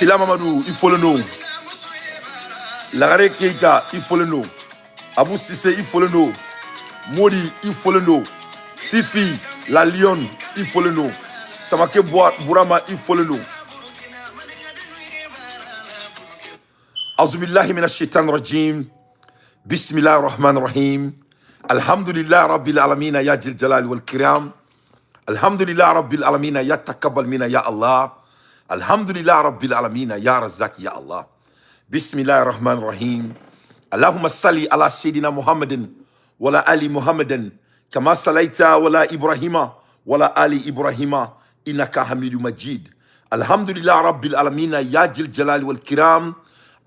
Sila Mamadou, il faut le nom. Lagare Keita, il faut le nom. Abou Sissé, il faut le nom. Modi, il faut le nom. Fifi, la Lionne, il faut le nom. Samake Bourama, il faut le nom. Azubillahi minash shaitan rajim. Bismillah ar-Rahman ar-Rahim. Alhamdulillah Rabbil Alamina ya Jil Jalal wal Kiram. Alhamdulillah Rabbil Alamina ya Takabbal mina ya Allah. Alhamdulillah Rabbil Alamina ya Razak ya Allah. Bismillah ar-Rahman ar-Rahim. Allahumma salli ala Sayyidina Muhammadin wala ali Muhammadin kama salaita wala Ibrahima wala ali Ibrahima innaka Hamidu Majid. Alhamdulillah Rabbil Alamina ya Jil Jalal wal Kiram.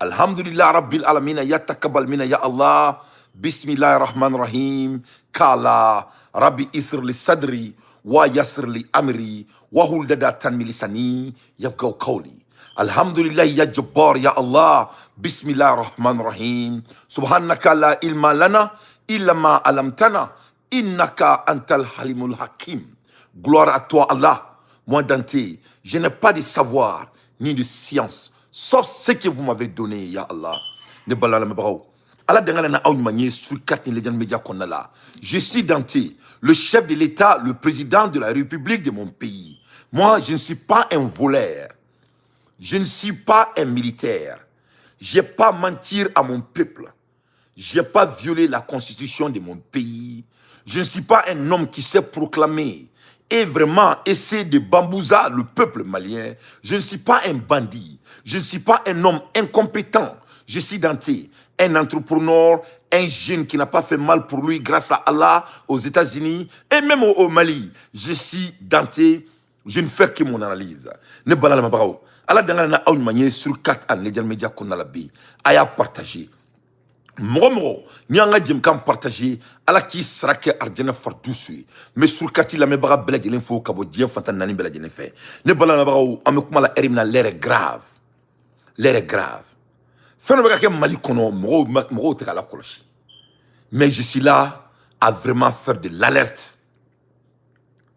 Alhamdulillah Rabbil Alamina ya Takabbal mina ya Allah. Bismillahirrahmanirrahim. Kala Rabbi isr li sadri wa yasr li amri wa huldada tanmi lisani yafqahu qawli. Alhamdulillah ya Jabbar ya Allah. Bismillahirrahmanirrahim. Subhanaka la ilma lana illa ma alamtana innaka antal halimul hakim. Gloire à toi Allah. Moi Dante, je n'ai pas de savoir ni de science sauf ce que vous m'avez donné ya Allah. Ne balala me brao. Je suis Dante, le chef de l'État, le président de la République de mon pays. Moi, je ne suis pas un voleur. Je ne suis pas un militaire. Je n'ai pas mentir à mon peuple. Je n'ai pas violé la constitution de mon pays. Je ne suis pas un homme qui s'est proclamé et vraiment essayer de bambouser le peuple malien. Je ne suis pas un bandit. Je ne suis pas un homme incompétent. Je suis Dante, un entrepreneur, un jeune qui n'a pas fait mal pour lui grâce à Allah aux États-Unis et même au Mali. Je suis Dante, je ne fais que mon analyse. Ne balala mabarao. Allah dangana a une manière sur 4 ans, les médias qu'on a la vie. Aya partager. Moro, ni anga jem kam partager. Allah qui sera que arjana fardousu. Mais sur 4 la me baga bela de l'info kabo dien fanta nani bela de l'info. Ne balala mabarao. Amekuma la erimna l'air est grave. L'air est grave. Mais je suis là à vraiment faire de l'alerte.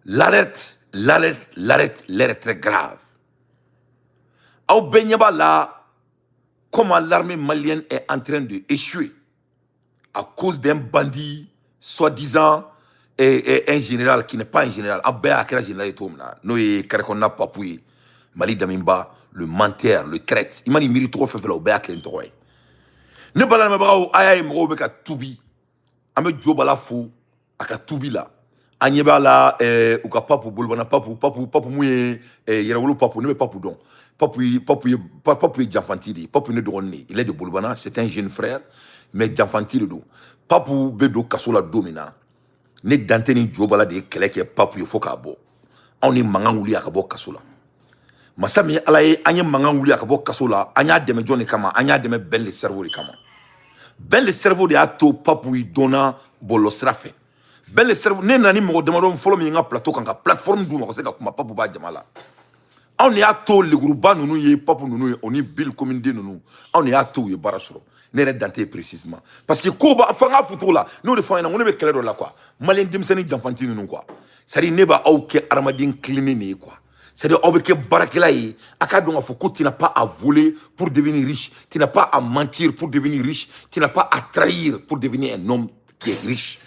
L'alerte est très grave. Au Benyaba là, comment l'armée malienne est en train d'échouer à cause d'un bandit, soi-disant, et un général qui n'est pas un général. Abba un général et tout. Nous, Karekona Papoué, Mali Damimba, le menteur, le traite. Il m'a dit, il mérite trop de faire au béat l'intérêt. Ne pas la bravo, aïe, m'ro beka toubi. Ame jobala fou, aka toubi la. Anyeba la, ou ka papu bolbana papu mouye, yerawolo papu, ne papu don. Papu Djanfantiri, papu ne donne. Il est de Bolbana, c'est un jeune frère, mais Djanfantiri do. Papu bedo kasola domina. Ne danteni jobala de keleke papu yofo kabo. On est mangangouli akabo kasola. Masami alaye anye manganguli akabo kasola anya deme jone kama anya deme ben le cerveau de kama ben le cerveau de ato papu dona bolo srafe ben le cerveau ne nani mo demaro follow mi nga plateau kanga plateforme du mo se ka kuma papu ba jamala on est ato le groupe nunu ye papu nunu on est bill commune de nunu on est ato ye barasoro ne red dante précisément parce que ko ba fanga futu la nous de fanga on be clair là quoi malien dimsani jamfantini nunu quoi ça dit ne ba au ke armadin cleaner quoi. C'est-à-dire, tu n'as pas à voler pour devenir riche. Tu n'as pas à mentir pour devenir riche. Tu n'as pas à trahir pour devenir un homme qui est riche.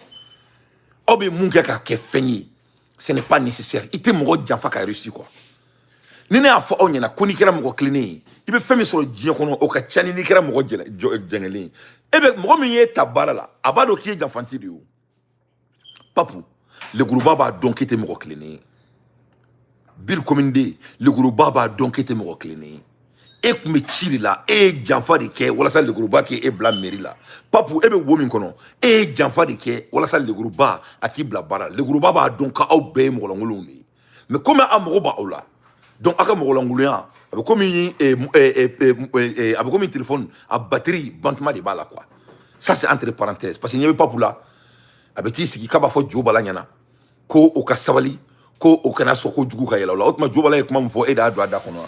Ce n'est pas nécessaire. Il te m'a dit que réussi quoi. Nene a fait on y a koni kera mo cleaner. Il peut faire sur le dia kono o ka chani ni kera mo jengeli. E be mo mi ye tabara la. Abado ki janfanti dio. Papu, le groupe baba donc était mo cleaner. Bill Kominde, le groupe Baba donc était mon recliné. Et me tire là, et Janfa de Ké, ou la salle de groupe qui est blanc mairie là. Pas pour ebe women kono, et Janfa de Ké, ou la salle de groupe à qui blabara. Le groupe Baba donc a obéi mon langoloni. Mais comme un amourba oula, donc à mon langolien, avec comme un téléphone à batterie, bantement de bala quoi. Ça c'est entre parenthèses, parce qu'il n'y avait pas pour là. Avec ce qui kaba fo Joe Balanyana, ko au Kassavali. Ko okana soko jugu ka yela la otma jobala e kuma mfo e da do ada kono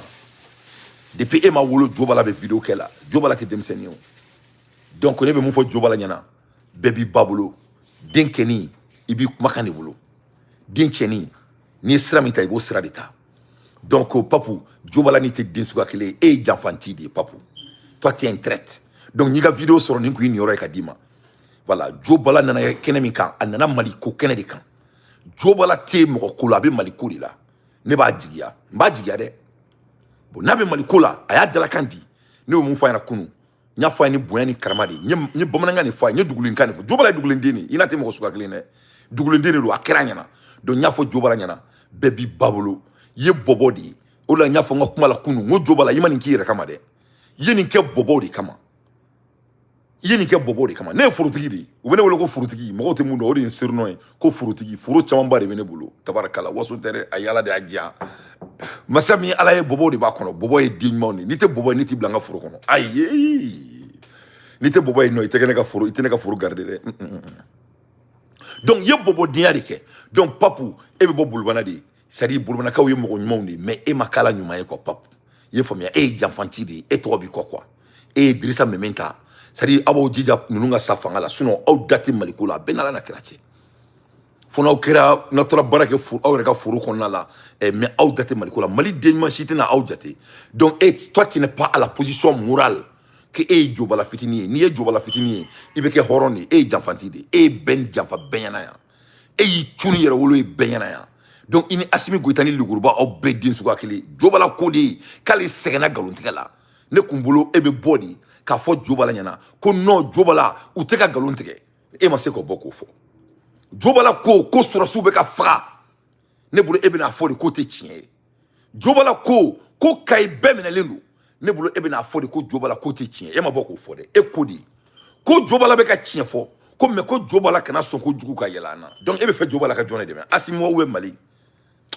depuis e ma wolo jobala be vidéo kela jobala te demsenio donc on e be mfo jobala nyana baby babulo denkeni ibi kuma kan wolo denkeni ni sramita ibo sradita Donc papou jobala ni te densuga kele e janfanti de papou toi tu es un traite donc ni ga vidéo sur ni ko ni yoro ka dima voilà jobala nana kene min kan anana maliko kene de kan jobala te mo ko la be maliko de la ne ba jigiya de bon na be maliko la aya dala kandi ne mo fa yana kunu nya fa ni boya ni karama de ni bamananga ni fa ni dugulin kan fo jobala dugulin deni ina te mo ko suga kele ne dugulin deni do akira nyana donc nya fo jobala nyana bebi babolo ye bobo di ola nya fo ngakuma la kunu ngo jobala yima ni kire kama de ye ni ke bobo di kama ne furutigi di u bene wolo ko furutigi mo te mundo odi sirno e ko furutigi furu chama bare bene bulu tabarakala wasu tere ayala de ajia masami ala ye bobo di ba kono bobo e digmo ni te bobo ni ti blanga furu kono aye ni te bobo e no ite ka furu garde de donc ye bobo diari ke donc papu e be bo bulbana di sari bulbana ka ye mo nyumondi mais e makala nyuma e ko papu ye famia e janfanti di e to bi quoi e Idrissa mementa sari abo jija nunga safanga la sinon aw dati maliko la benala na kirache fona aw kira notre barake fu aw reka furu konna la mais aw dati maliko la mali denma sitina aw jati donc toi tu n'es pas à la position morale que e jobala fitini ni e jobala fitini ibe ke horoni e janfanti de e ben janfa benyana ya e yi tuni yere wolo e benyana ya donc ini asimi goitani luguruba aw bedin suka kili jobala kodi kali segena galontika la ne kumbolo ebe body ka fo jobala nyana ko no jobala u te ka galon tigɛ e ma se ko boko fo jobala ko surasu be ka faga ne bolo e bena fo de ko te tiɲɛ jobala ko kay be minɛlen do ne bolo e bena fo de ko jobala ko te tiɲɛ e ma boko fo de e ko di ko jobala be ka tiɲɛ fo ko mais ko jobala kana son ko jugu ka yelana donc e be fɛ jobala ka jɔne de mais asimo we mali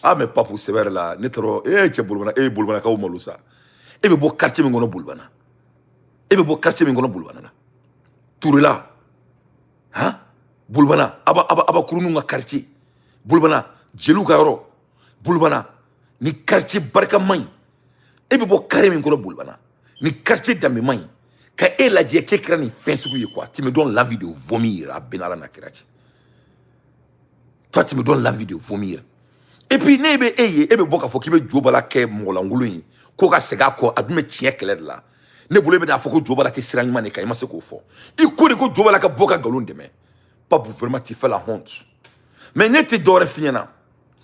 ah mais papu sévère là ne toro e cɛ bolbana ka o malo sa e be bo quartier min gono bolbana e be bo quartier min gono bulbana la Tourela hein bulbana aba kurunu nga quartier bulbana jelu ka yoro bulbana ni quartier barka may e be bo carré min gono bulbana ni quartier dambe may ka e la die kekra ni fin sugu quoi tu me donnes l'envie de vomir à benala na kirachi toi tu me donnes l'envie de vomir et puis ne be eye e be bo ka fo ki be jobala ke mola ngulu yi ko ka sega ko adume tiɲɛ kɛlɛ de la ne bolo bena fo ko jobala te sira ɲuman de kan i ma se k'o fɔ i ko de ko jobala ka bɔ ka galon dɛmɛ pas pour vraiment tu fais la honte mais ne te dɔwɛrɛ f'i ɲɛna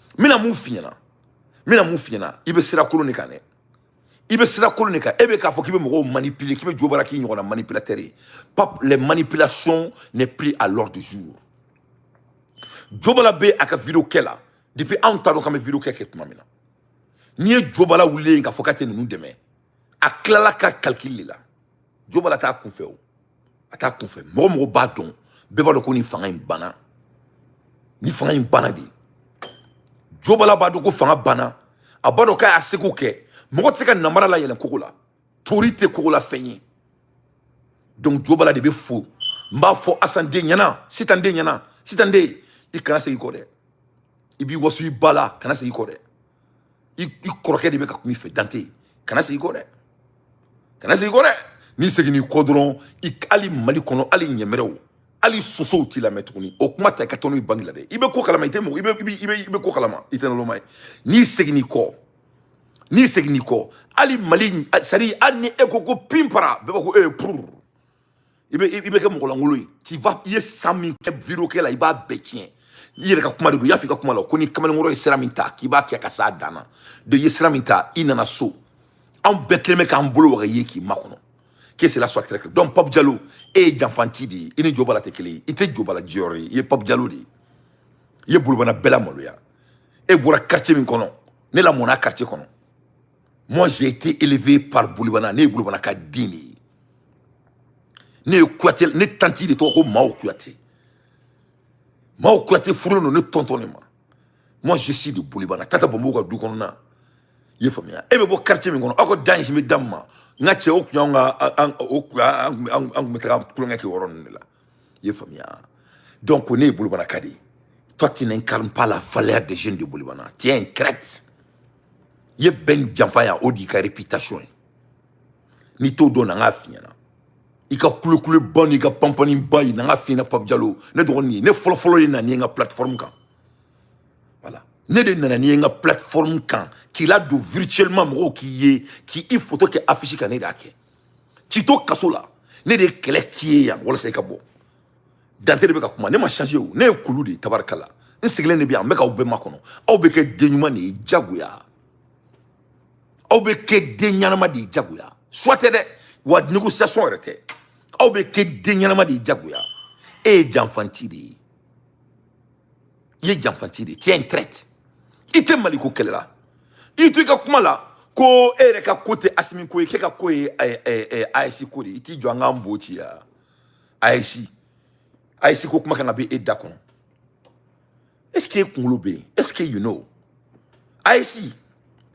mina mun f'i ɲɛna i be sira kolon de kan dɛ i be sira kolon de kan e be k'a fɔ k'i be mɔgɔw manipuler k'i be jobala k'i ɲɔgɔnna manipulateur ye les manipulations n'est plus à l'ordre du jour jobala be a ka vidéo kɛ la depuis anw t'a dɔn k'an be vidéo kɛ tuma min na n'i ye jobala wulilen k'a fɔ k'a tɛ ninnu dɛmɛ a tilala ka calcul la jobala t'a kunfɛ o a t'a kunfɛ mɔgɔ b'a dɔn bɛɛ b'a dɔn ko nin fanga in banna de jobala b'a dɔn ko fanga banna a b'a dɔn k'a y'a seko kɛ mɔgɔ tɛ se ka namara la yɛlɛn kogo la tori tɛ kogo la fɛn ye donc jobala de bɛ fo n b'a fɔ Asan den ɲɛna Sitan den ɲɛna Sitan den i kana segin i kɔ dɛ i b'i waso i ba la kana segin i kɔ dɛ i kɔrɔkɛ de bɛ ka kuma i fɛ Dante kana segin i kɔ dɛ n'i segin i kɔ dɔrɔn hali Mali kɔnɔ hali ɲɛmɛrɛw hali sosow t'i lamɛn tuguni o kuma ta i ka tɔnɔ i bangi la dɛ i bɛ ko kalama i tɛ mɔgɔ i bɛ ko kalama i tɛ naloma ye n'i segin i kɔ hali Mali c'est-à-dire hali ni e ko pimpara bɛɛ b'a ko purr i bɛ kɛ mɔgɔ lankolon ye tu vas i ye san min kɛ vidéo kɛ la i b'a bɛɛ tiɲɛ i yɛrɛ ka kuma de don i y'a fɔ i ka kuma la ko ni kamalenkɔrɔ ye sira min ta k'i b'a kɛ ka s'a dan na donc i ye sira min ta i nana so anw bɛɛ kelen bɛ k'an bolo waga ye k'i makɔnɔ que cela soit très clair donc Pape Diallo e ye janfanti de ye i ni jobala tɛ kelen ye i tɛ jobala jɔyɔrɔ ye i ye Pape Diallo de ye i ye bolobana bɛɛ lamaloya e bɔra quartier min kɔnɔ ne lamɔna quartier kɔnɔ moi j'ai été élevé par bolobana ne ye bolobana ka den de ye ne ye Kuyatɛ ne tanti de tɔgɔ ko Mao Kuyatɛ furulen don ne tonton de ma moi je suis de bolobana Tata Bambo ka du kɔnɔ na i ye faamuya e bɛ bɔ quartier min kɔnɔ aw ka dan bɛ da min ma n ka cɛ o kun y'an kun bɛ taga tulonkɛ kɛ yɔrɔ ninnu de la i ye faamuya donc ne ye bolobana ka de ye toi tu n'incarnes pas la valeur des jeunes de bolobana tu es un traître i ye bɛn janfa yan o de y'i ka réputation ye n'i t'o dɔn na n k'a f'i ɲɛna i ka kulekule ba n'i ka panpani ba ye na n k'a f'i ɲɛna Pape Diallo ne dɔgɔnin ye ne fɔlɔfɔlɔ de nana n ka plateforme kan voilà ne de nana ni nga plateforme kan qui la do virtuellement mo qui i photo qui affiche kan ne dake qui to kaso la ne de kele qui ya wala say ka bo dante de be ka kuma ne ma changer o ne kulu de tabarkala en sigle ne bi am be ka be makono aw be ke denyuma ne jaguya aw be ke denyanama de jaguya soit de wa négociation rete aw be ke denyanama de jaguya e janfantiri ye janfantiri tien traite ite maliko kelela itu ka kuma la ko ere ka kote asimi ko ke ka ko AIC ko di iti jo anga mbochi ya AIC ko kuma kana be edda kono est-ce que kungulube est-ce que you know AIC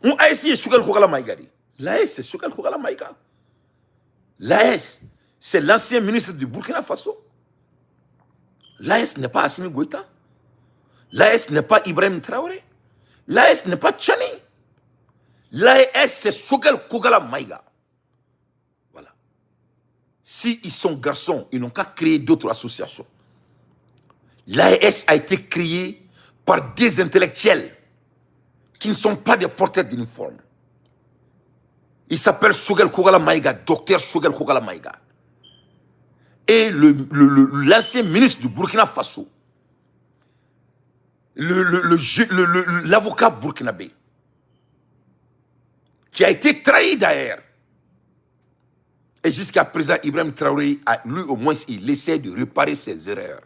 est sugal ko kala maigadi l'AS c'est sugal ko kala maiga l'AS c'est l'ancien ministre du Burkina Faso. L'AS n'est pas Assimi Goïta. L'AS n'est pas Ibrahim Traoré. L'AS n'est pas Tchani. L'AS c'est Chogal Kogala Maïga. Voilà. Si ils sont garçons, ils n'ont qu'à créer d'autres associations. L'AS a été créé par des intellectuels qui ne sont pas des porteurs d'uniforme. Il s'appelle Chogal Kogala Maïga, docteur Chogal Kogala Maïga. Et l'ancien ministre du Burkina Faso, l'avocat burkinabé, qui a été trahi d'ailleurs. Et jusqu'à présent, Ibrahim Traoré, lui au moins, il essaie de réparer ses erreurs.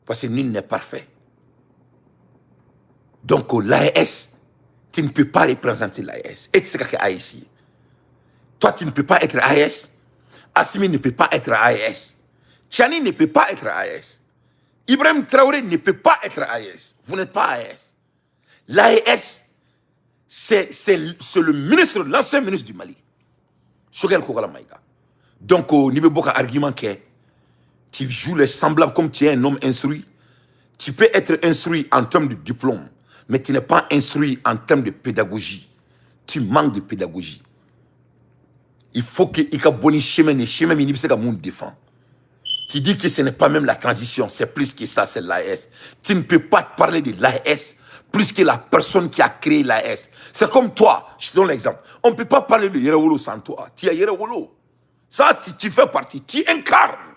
Parce que nul n'est parfait. Donc l'AES, tu ne peux pas représenter l'AES. Et tu sais qu'est-ce ici. Toi, tu ne peux pas être AES. Assimi ne peut pas être AES. Tchani ne peut pas être AES. Ibrahim Traoré ne peut pas être AES. Vous n'êtes pas AES. L'AES, c'est le ministre, l'ancien ministre du Mali. Donc, au niveau de argument que tu joues les semblables comme tu es un homme instruit. Tu peux être instruit en termes de diplôme, mais tu n'es pas instruit en termes de pédagogie. Tu manques de pédagogie. Il faut que il y ait un bon chemin, et chemin minime, c'est que monde défend. Tu dis que ce n'est pas même la transition, c'est plus que ça, c'est l'AES. Tu ne peux pas te parler de l'AES plus que la personne qui a créé l'AES. C'est comme toi, je te donne l'exemple. On ne peut pas parler de Yerawolo sans toi. Tu es Yerawolo. Ça, tu fais partie, tu incarnes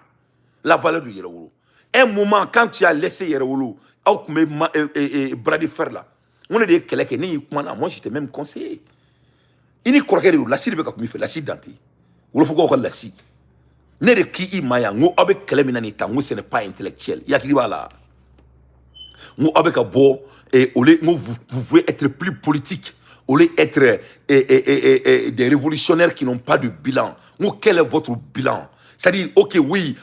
la valeur de Yerawolo. Un moment, quand tu as laissé Yerawolo, bras de fer là, on est des quelqu'un, moi j'étais même conseiller. Il n'y a pas de la cible comme il fait la cible dante. Ou le faut qu'on la cible. Ne de qui maya ngo avec keleminanita ngo ce n'est pas intellectuel. Il y a qui va là. Ngo avec abo et vous pouvez être plus politique. Au lieu d'être des révolutionnaires qui n'ont pas de bilan. Ngo quel est votre bilan? C'est-à-dire, ok, oui,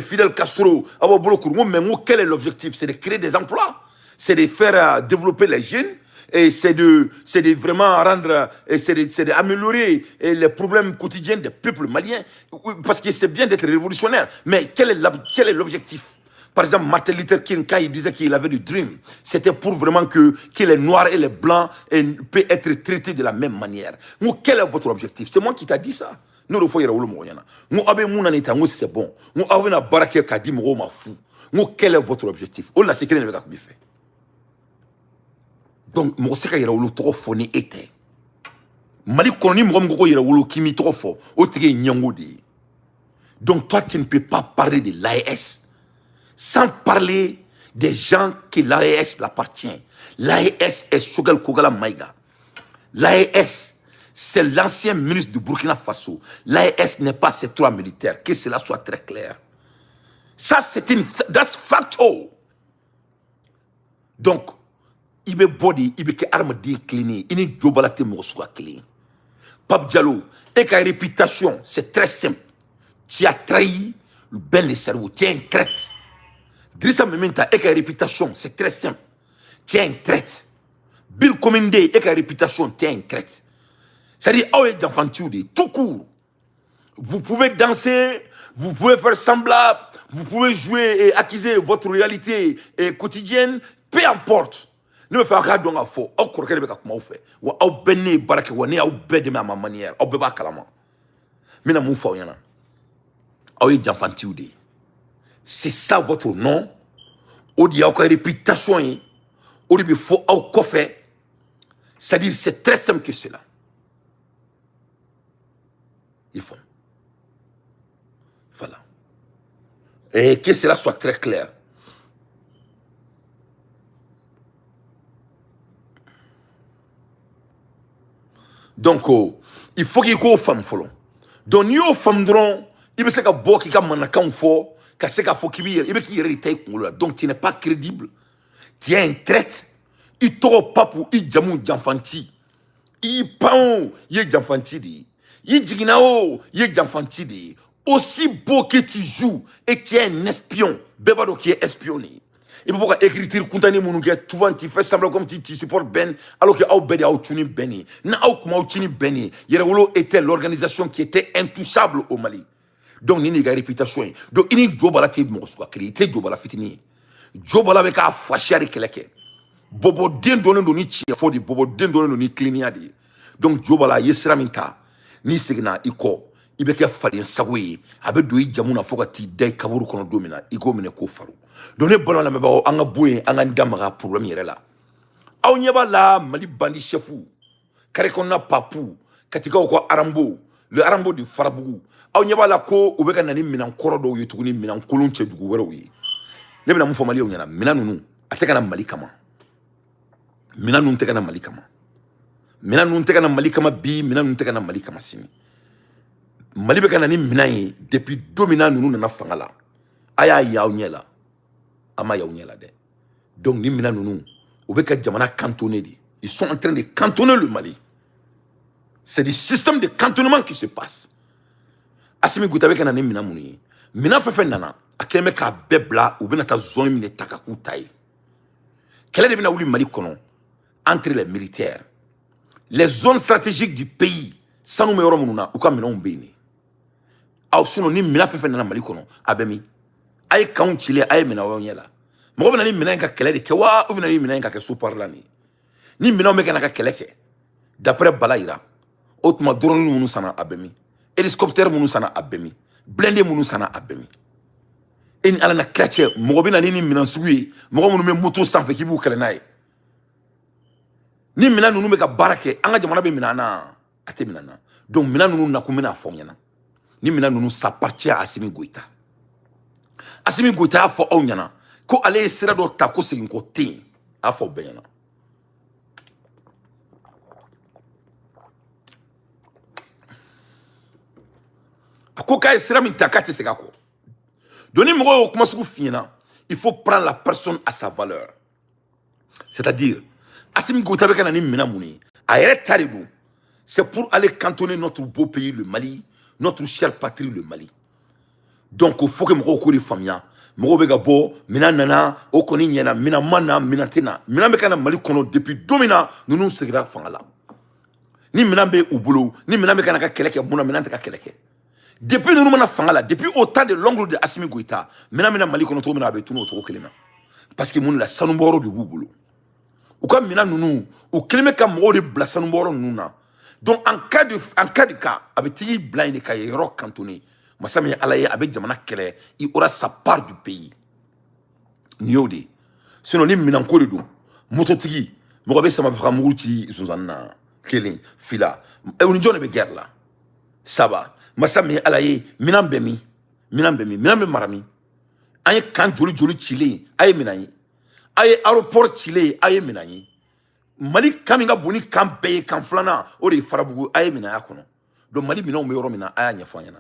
Fidel Castro, mais quel est l'objectif? C'est de créer des emplois. C'est de faire développer les jeunes. Et c'est de vraiment rendre, c'est d'améliorer les problèmes quotidiens des peuples maliens. Parce que c'est bien d'être révolutionnaire. Mais quel est l'objectif? Par exemple, Martin Luther King, quand il disait qu'il avait du dream, c'était pour vraiment que les noirs et les blancs peuvent être traités de la même manière. Quel est votre objectif? C'est moi qui t'a dit ça. Nous, il faut y aller. C'est bon. Quel est votre objectif? Oh là, c'est quel est le gars qui fait? Donc, moi, c'est qu'il y a eu trop fort était. Mali koloni moi il y a eu qui mi trop fort. Donc, toi, tu ne peux pas parler de l'AES sans parler des gens qui l'AES l'appartient. L'AES est Chogal Kogala Maïga. L'AES, c'est l'ancien ministre du Burkina Faso. L'AES n'est pas ces trois militaires. Que cela soit très clair. Ça, c'est une... That's factual. Donc, il be body, il be que arme déclinée, il n'est jobalate mo soit clean. Pape Diallo, et ta réputation, c'est très simple. Tu as trahi le bel cerveau, tu es un traite. Drissa Mementa, et ta réputation, c'est très simple. Tu es un traite. Bill Komende, et ta réputation, tu es un traite. C'est-à-dire, oh, tout court. Vous pouvez danser, vous pouvez faire semblant, vous pouvez jouer et accuser votre réalité quotidienne, peu importe. Ne me fais pas donc à faux. Au cours de comment fait. Ou au béné barake ou né au bédé ma manière. Au béba kalama. Mais na moufa yana. Au y janfantioude. C'est ça votre nom. Au dia au réputation. Oribi faut au kofé. C'est-à-dire, c'est très simple que cela. Il faut. Voilà. Et que cela soit très clair. Donc, il faut qu'il y ait des femmes. Donc, il y a des femmes, il y a des femmes qui ont donc, tu n'es pas crédible. Tu es un traite. Il t'aura pas pour il jamou jamfanti. Il pao, il jamfanti. Il jiginao, il jamfanti. Aussi beau que tu joues et que tu es un espion, Bébado qui est espionné. Il peut pas écrire contenu souvent tu fais semblant comme tu supportes Ben alors que Aubedi a outuni Beni. Na Aukma outuni Beni. Yerewolo était l'organisation qui était intouchable au Mali. Donc ni ga réputation. Donc ini Jobala te mo so créé te Jobala fitini. Jobala be ka fashari keleke. Bobo den donen do ni chi fo di bobo den donen do ni clinia di. Donc Jobala yesra minta ni signa iko ibe ke falen sagoye abe do i jamuna fo ka ti dai kaburu kono domina iko mine ko faru. Donc, ballon la meba anga boué anga ndamaga problème yere la aw nyeba la Mali bandi chefu kare ko na papu katika ko arambo le arambo di farabugu aw nyeba la ko ubeka nani minan korodo yutuguni minan kolon chedugu wero wi ne bina mu fo Mali nyana minanunu ateka na Mali kama minanunu teka na Mali kama minanunu teka na Mali kama bi minanunu teka na Mali kama sini Mali beka nani minaye depuis dominant nunu na fangala aya yaw nyela ama yaounyela de. Donc ni mina nounou obeka jamana cantonné di. Ils sont en train de cantonner le Mali. C'est du système de cantonnement qui se passe. Asimi Goutabe kana ni mina mouni. Mina fefe nana akeme ka bebla ou bena ta zone mine takaku taille. Quelle est le Mali konon entre les militaires, les zones stratégiques du pays, sans nous meilleur mouna ou comme mina umbeni. Aw suno ni mina fefe nana Mali konon abemi. Aye kaun chile aye mina wonyela mo bena ni mina ka kele de kewa ou bena ni mina ka ke super lani ni mina me kana ka kele ke d'après Balaïra autrement drone munu sana abemi hélicoptère munu sana abemi blindé munu sana abemi en ala na kratche mo bena ni mina suyi mo munu me moto sans fe kibu kele nay ni mina nunu me ka barake anga jamana be mina na ate mina na donc mina nunu na ko mina fonyana ni mina nunu ça appartient à Assimi Goïta. Assimi Goïta a fo onyana ko ale sira do ta ko segin ko tin a fo benyana ako kay sira min takate sega ko doni mo ko masuku fina il faut prendre la personne à sa valeur, c'est-à-dire Assimi Goïta be kana ni mina muni a yere taridou c'est pour aller cantonner notre beau pays le Mali, notre chère patrie le Mali. Donc il faut que mo ko ri famia mo be ga bo mina nana o koni nyana mina mana mina tena mina be kana Mali kono depuis domina nous segra fangala ni mina be ubulo ni mina be kana ka keleke muna mina ta ka keleke depuis nous mana fangala depuis au temps de l'ongle de Assimi Goïta mina Mali kono to mina be tuno to kelema parce que mun la sanumboro de bubulo ou comme mina nunu ou keleme ka mo de bla sanumboro nuna. Donc en cas de cas avec ti blind ka yero cantonné Massami Alaye avec Jamana Kele, il aura sa part du pays. Niode. Sinon, ni Minankore do. Mototigi. Morabe sama Vramouti, Zuzana, Kelin, Fila. Et on dit guerre là. Ça va. Massami Alaye, Minambemi, Minambe Marami. Aye kan joli Chile, aye Minayi. Aye aéroport Chile, aye Minayi. Mali Kaminga Boni, Kampe, Kamflana, Ori Farabugu, aye Minaya kono. Donc Mali Minan Meuromina, aye Nyafanyana.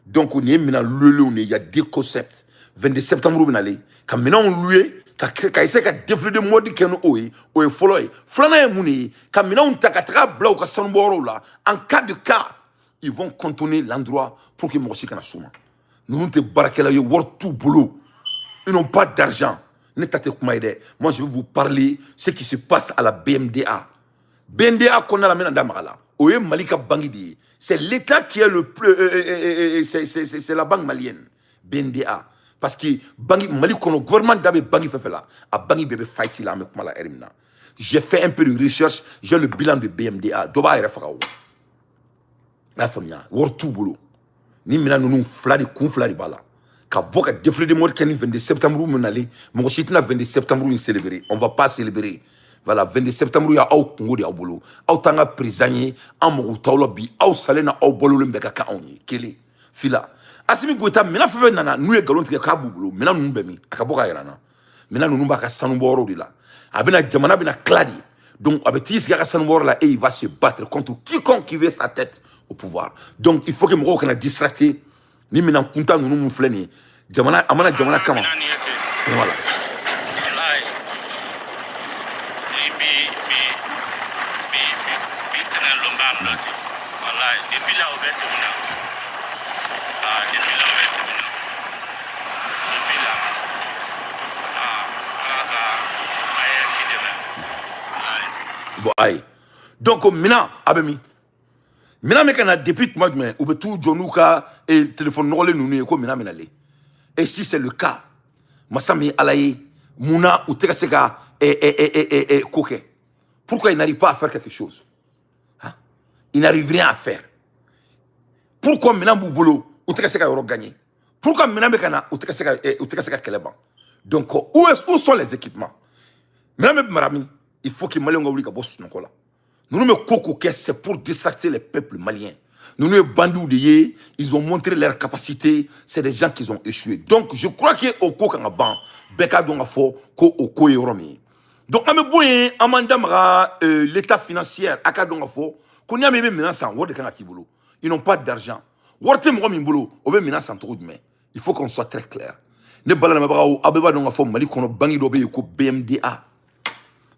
Donc on est maintenant il y a deux concepts 22 septembre on aller quand maintenant on loué quand essaie de développer de mode qu'on o follow flana e muni quand maintenant on takatra bla ou sanboro là en cas de cas ils vont contourner l'endroit pour que moi aussi kana souma nous te barakela yo work tout boulot ils n'ont pas d'argent ne tate kumaide moi je vais vous parler ce qui se passe à la BMDA qu'on a la main dans Mala oye Malika Bangidi. C'est l'État qui est le plus... c'est la banque malienne, BNDA. Parce que Mali, le gouvernement d'Abe Bangi fait là, a Bangi bébé fight là, avec Mala Erimna. J'ai fait un peu de recherche, j'ai le bilan de BMDA. Doba et Faraou. La famille, war tout boulot. Ni mina nous flari kun flari bala. Ka boka défilé de mort keni 22 septembre menale mon chitina 22 septembre ni célébrer on va pas célébrer voilà 22 septembre ya aw kungo de abolo aw tanga prisonnier amogu tawlo bi aw salena aw bolo lembe ka kaoni kele fila asimi goita mina fefe nana nu ye galon tigɛ ka bubulo mina nu bɛ mi aka boka yarana mina nu ba ka sanu boro de la abina jamana bina cladi donc avec tis ka sanu boro la et il va se battre contre quiconque qui veut sa tête au pouvoir donc il faut que mo kana distracter ni mina kunta nunu mu fleni jamana amana jamana kama voilà bon aïe donc mina abemi mina me kana depuis moi mais ou tout jonuka et téléphone nolé nous ko mina le et si c'est le cas masami alaye muna ou tekaseka et koke pourquoi il n'arrive pas à faire quelque chose hein? Il n'arrive rien à faire pourquoi mina boulot ou tekaseka euro gagner pourquoi mina me kana ou tekaseka keleba donc où sont les équipements mina me marami il faut que malien ngawli ka boss nokola nous me koko c'est pour distracer les peuples maliens. Nous nous bandits de yé, ils ont montré leur capacité, c'est des gens qui ont échoué. Donc je crois que au koko ban beka donga fo ko oko yoromi. Donc ame boye amanda mara l'état financier aka donga fo ko nyame be menaçant wode kanga kibolo. Ils n'ont pas d'argent. Worte mo mimbolo obe menaçant trop demain. Il faut qu'on soit très clair. Ne balana mabara o abeba donga fo mali kono bangi do be ko BMDA.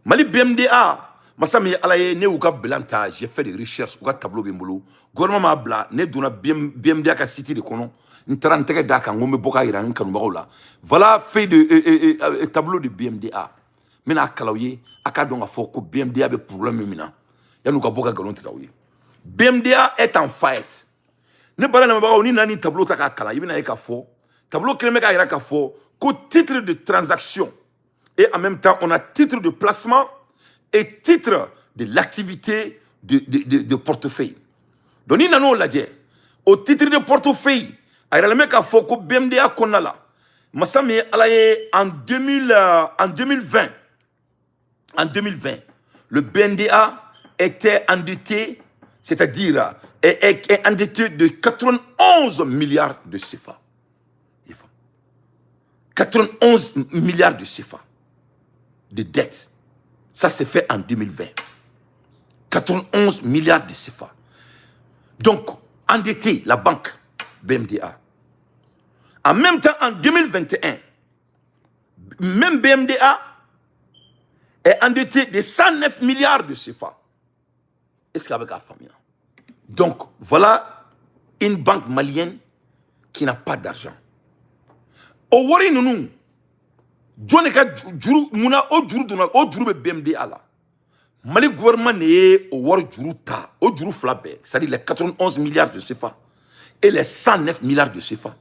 Mali BMDA Masami alaye ne uka belanta j'ai fait des recherches uka tableau bimbolo gouvernement ma bla ne dona BMDA ka cité de kono ntran da ka ngombe boka iran kanu bagola voilà fait de tableau de BMDA mina kalawye aka donga foko BMDA be problème mina yanu ka boka galon tikawye BMDA est en faillite ne bala na bago ni nani tableau ta ka kala yibina e ka fo tableau kreme ka ira ka fo ko titre de transaction et en même temps on a titre de placement et titre de l'activité de portefeuille. Donc, nous avons dit, au titre de portefeuille, il y a un foko BMDA Konala. Massami alaye en 2020, le BMDA était endetté, c'est-à-dire est endetté de 91 milliards de CFA. 91 milliards de CFA de dettes. Ça s'est fait en 2020. 91 milliards de CFA. Donc, endetté la banque BMDA. En même temps, en 2021, même BMDA est endetté de 109 milliards de CFA. Est-ce qu'avec la famille? Donc, voilà une banque malienne qui n'a pas d'argent. Au Wari Nounou, John ka juru muna o juru dona o juru be BMDA la Mali gouvernement ne o war juru ta o juru flabe c'est-à-dire les 91 milliards de CFA et les 109 milliards de CFA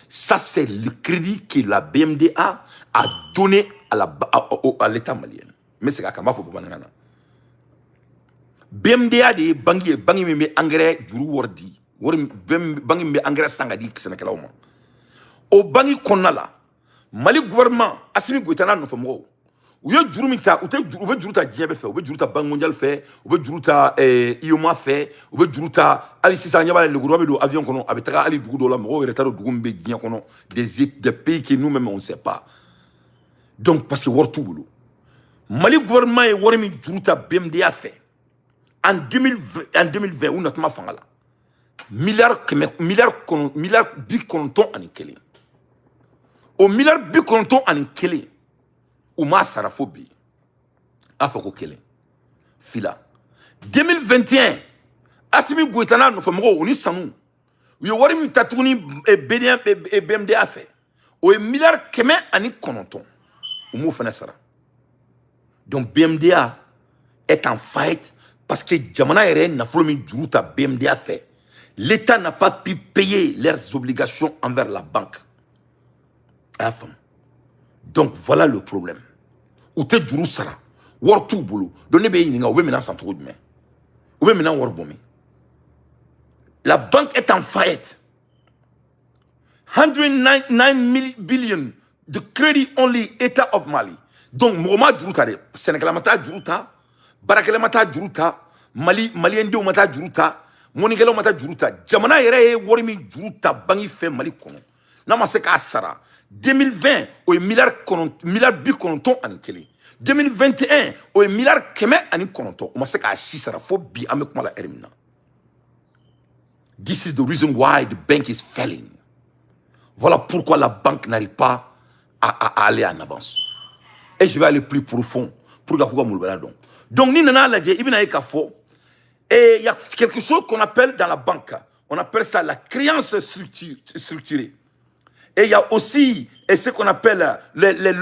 ça c'est le crédit que la BMDA a donné à l'état malien mais c'est kama fo banana BMDA de bangi me engrais juru wardi bangi me engrais sangadi Sénégal o bangi konala Mali gouvernement asimi goitana no famo ou yo juru minta ou te juru ta djebe fe ou be juru ta banque mondiale fe ou be juru ta IOMA fe ou be juru ta ali sisa nyaba le gouvernement do avion kono abetaka ali dugu do la mo retard dugu mbe djien kono des pays que nous-mêmes on ne sait pas donc parce que wortu bulu Mali gouvernement e wormi juru ta BMDA fe en 2020 ou natma fangala milliard bi konton ani kele au milliard bi konton ani kele ou ma sarafobi afako kele fila 2021 asimi goitana no famgo oni sanu yo wari mi tatuni BMDA fait au milliard keme ani konton ou mo fana sara donc BMDA est en faillite parce que jamana ere na folomi juruta BMDA fait l'État n'a pas pu payer leurs obligations envers la banque. Donc voilà le problème. Ou te juru sara, war tout boulot. Donnez bien une ou bien maintenant sans trop de main. Ou bien maintenant war bomi. La banque est en faillite. 199 billion de credit only État of Mali. Donc, Mouma Djourouta, Sénégal Mata Djourouta, Barakele Mata Djourouta, Malien de Mata Djourouta, Monigelo Mata Djourouta, Jamana Ere Warimi Djourouta, Bangi Fe Mali Kono. Namaseka Asara. 2020, au milliard bi kononton ani kele. 2021, au milliard keme ani kononton. On sait qu'à 6 faut bi avec moi la ermina. This is the reason why the bank is failing. Voilà pourquoi la banque n'arrive pas à aller en avance. Et je vais aller plus profond pour que vous voyez. Donc, ni nana la dit, et il y a quelque chose qu'on appelle dans la banque, on appelle ça la créance structurée. Et il y a aussi ce qu'on appelle les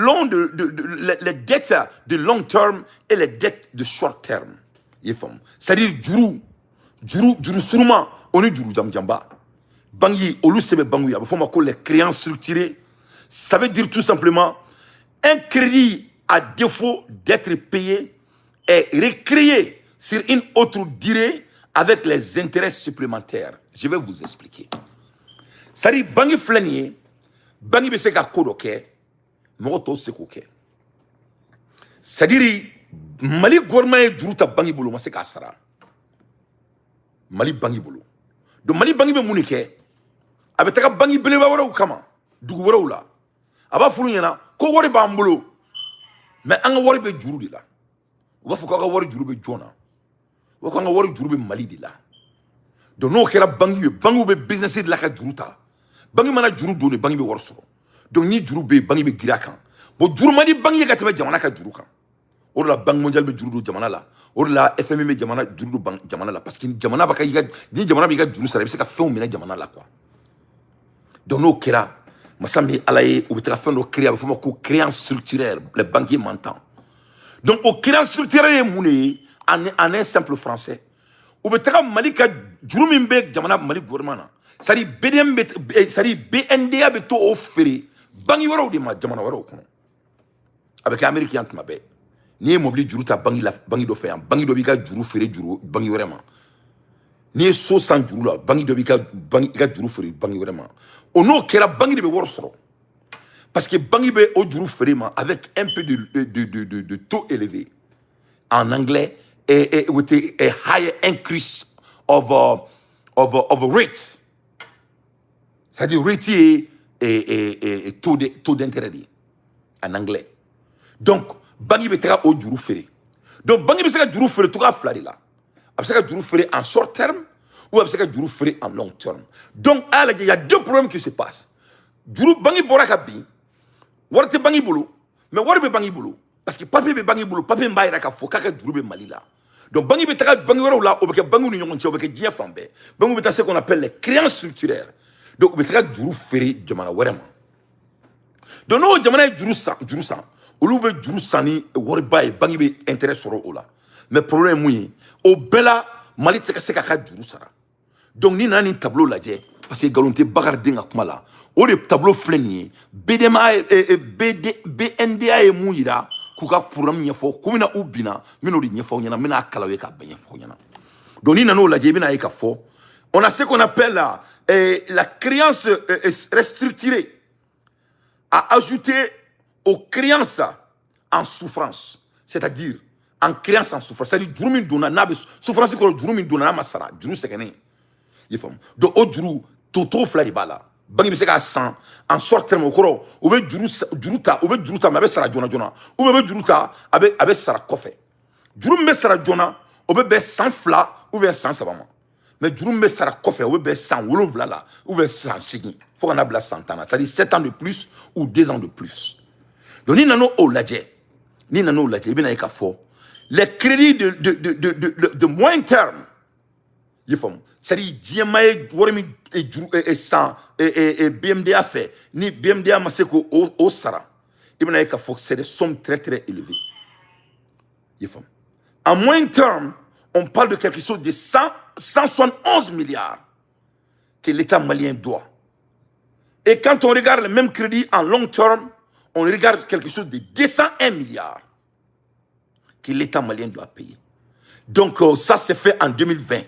dettes de long terme et les dettes de short terme. C'est-à-dire, juru surma, on est juru jamba. Bangi, olu sebe bangi, il faut les créances structurées. Ça veut dire tout simplement un crédit à défaut d'être payé est recréé sur une autre durée avec les intérêts supplémentaires. Je vais vous expliquer. C'est-à-dire, bangi flanier, bangi bese ka kodo ke, moto se ko ke. C'est-à-dire, Mali gouvernement juruta bangi bolo, ma se ka sara. Mali bangi bolo. Donc Mali bangi be munike, abe taka bangi bele wawara u kama, dugu wara u la. Aba fulu nyana, ko wari ba mbolo. Mais anga wari be juru de la. Uba fuka ka wari juru be jona. Uba anga wari juru be Mali de la. Donc no kera bangi be business de la ka juruta. Bangi mana juru doni bangi be wari soro. Donc ni juru be bangi be gira kan. Bo juru mani bangi ka tebe jamana ka juru kan. O la banque mondiale be juru do jamana la. O la FMI be jamana juru do jamana la parce que jamana ba ka ni jamana be ka juru sara be se ka fɛnw mina jamana la quoi. Donc no kera Massami alaye ou be faire no créer avec ko créance structurelle les banquiers m'entendent. Donc au créance structurelle mouné en un simple français. Ou be Mali ka juru min be jamana Mali gouvernement. C'est-à-dire BNDA be to offrir bangi waro de ma jamana waro kono. Avec américain tuma be. Ni mobili juru ta bangi la bangi do fait bangi do bi ka juru fere juru bangi vraiment. Ni so sans juru la bangi do bi ka bangi ka juru fere bangi vraiment. Ono kera bangi de be wor soro. Parce que bangi be o juru fere ma avec un peu de taux élevé. En anglais et with a higher increase of rate. C'est-à-dire rate et taux d'intérêt en anglais. Donc bangi be tera o juru fere. Donc bangi be seka juru fere tout ka flari la. Ab seka juru fere en short terme ou ab seka juru fere en long terme. Donc il y a deux problèmes qui se passent. Juru bangi boraka bi warate bangi bolo mais warbe bangi bolo parce que papier be bangi bolo papier mbaira ka fo kaka juru be Mali la. Donc bangi be tera bangi waro la obeke bangi ni nyonche obeke dia fambe. Bangi be ta ce qu'on appelle les créances structurelles. Donc be tera juru fere jamana vraiment. Donc no jamana juru san olu be juru sani wari bay bangi be intérêt soro ola. Mais problème mouyi au bela Mali teka seka ka juru sara. Donc ni nani tableau la dje parce que galonté bakar dinga kuma la o de tableau fleni BDMA BNDA e mouira kuka programme nyefo kumina ubina mino di nyefo nyana mina kalawe ka benye fo nyana. Donc ni nano la dje bina e ka fo on a ce qu'on appelle la créance restructurée à ajouter aux créances en souffrance, c'est-à-dire en créance en souffrance. C'est-à-dire, juru donna n'a souffrance que juru donna n'a masara, juru sekene. Yefam. Donc au juru toto flari bala. Bangi biseka 100 en short terme au koro. Ou be juruta mais be sara jona. Ou be juruta abe sara kofe. Juru me sara jona, ou be 100 fla ou be 100 sabama. Mais juru me sara kofe ou be 100 wolofla la ou be 100 chigi. Faut qu'on ait 100 ans. C'est-à-dire 7 ans de plus ou 2 ans de plus. Donc, ni nano o ladje, bina eka fo. Les crédits de moyen terme, c'est-à-dire, diamaye, waremi, et 100, et BMDA fait, ni BMDA maseko au Sara, bina eka fo, c'est des sommes très très élevées. En moyen terme, on parle de quelque chose de 171 milliards que l'État malien doit. Et quand on regarde le même crédit en long terme, on regarde quelque chose de 201 milliards que l'État malien doit payer. Donc ça s'est fait en 2020.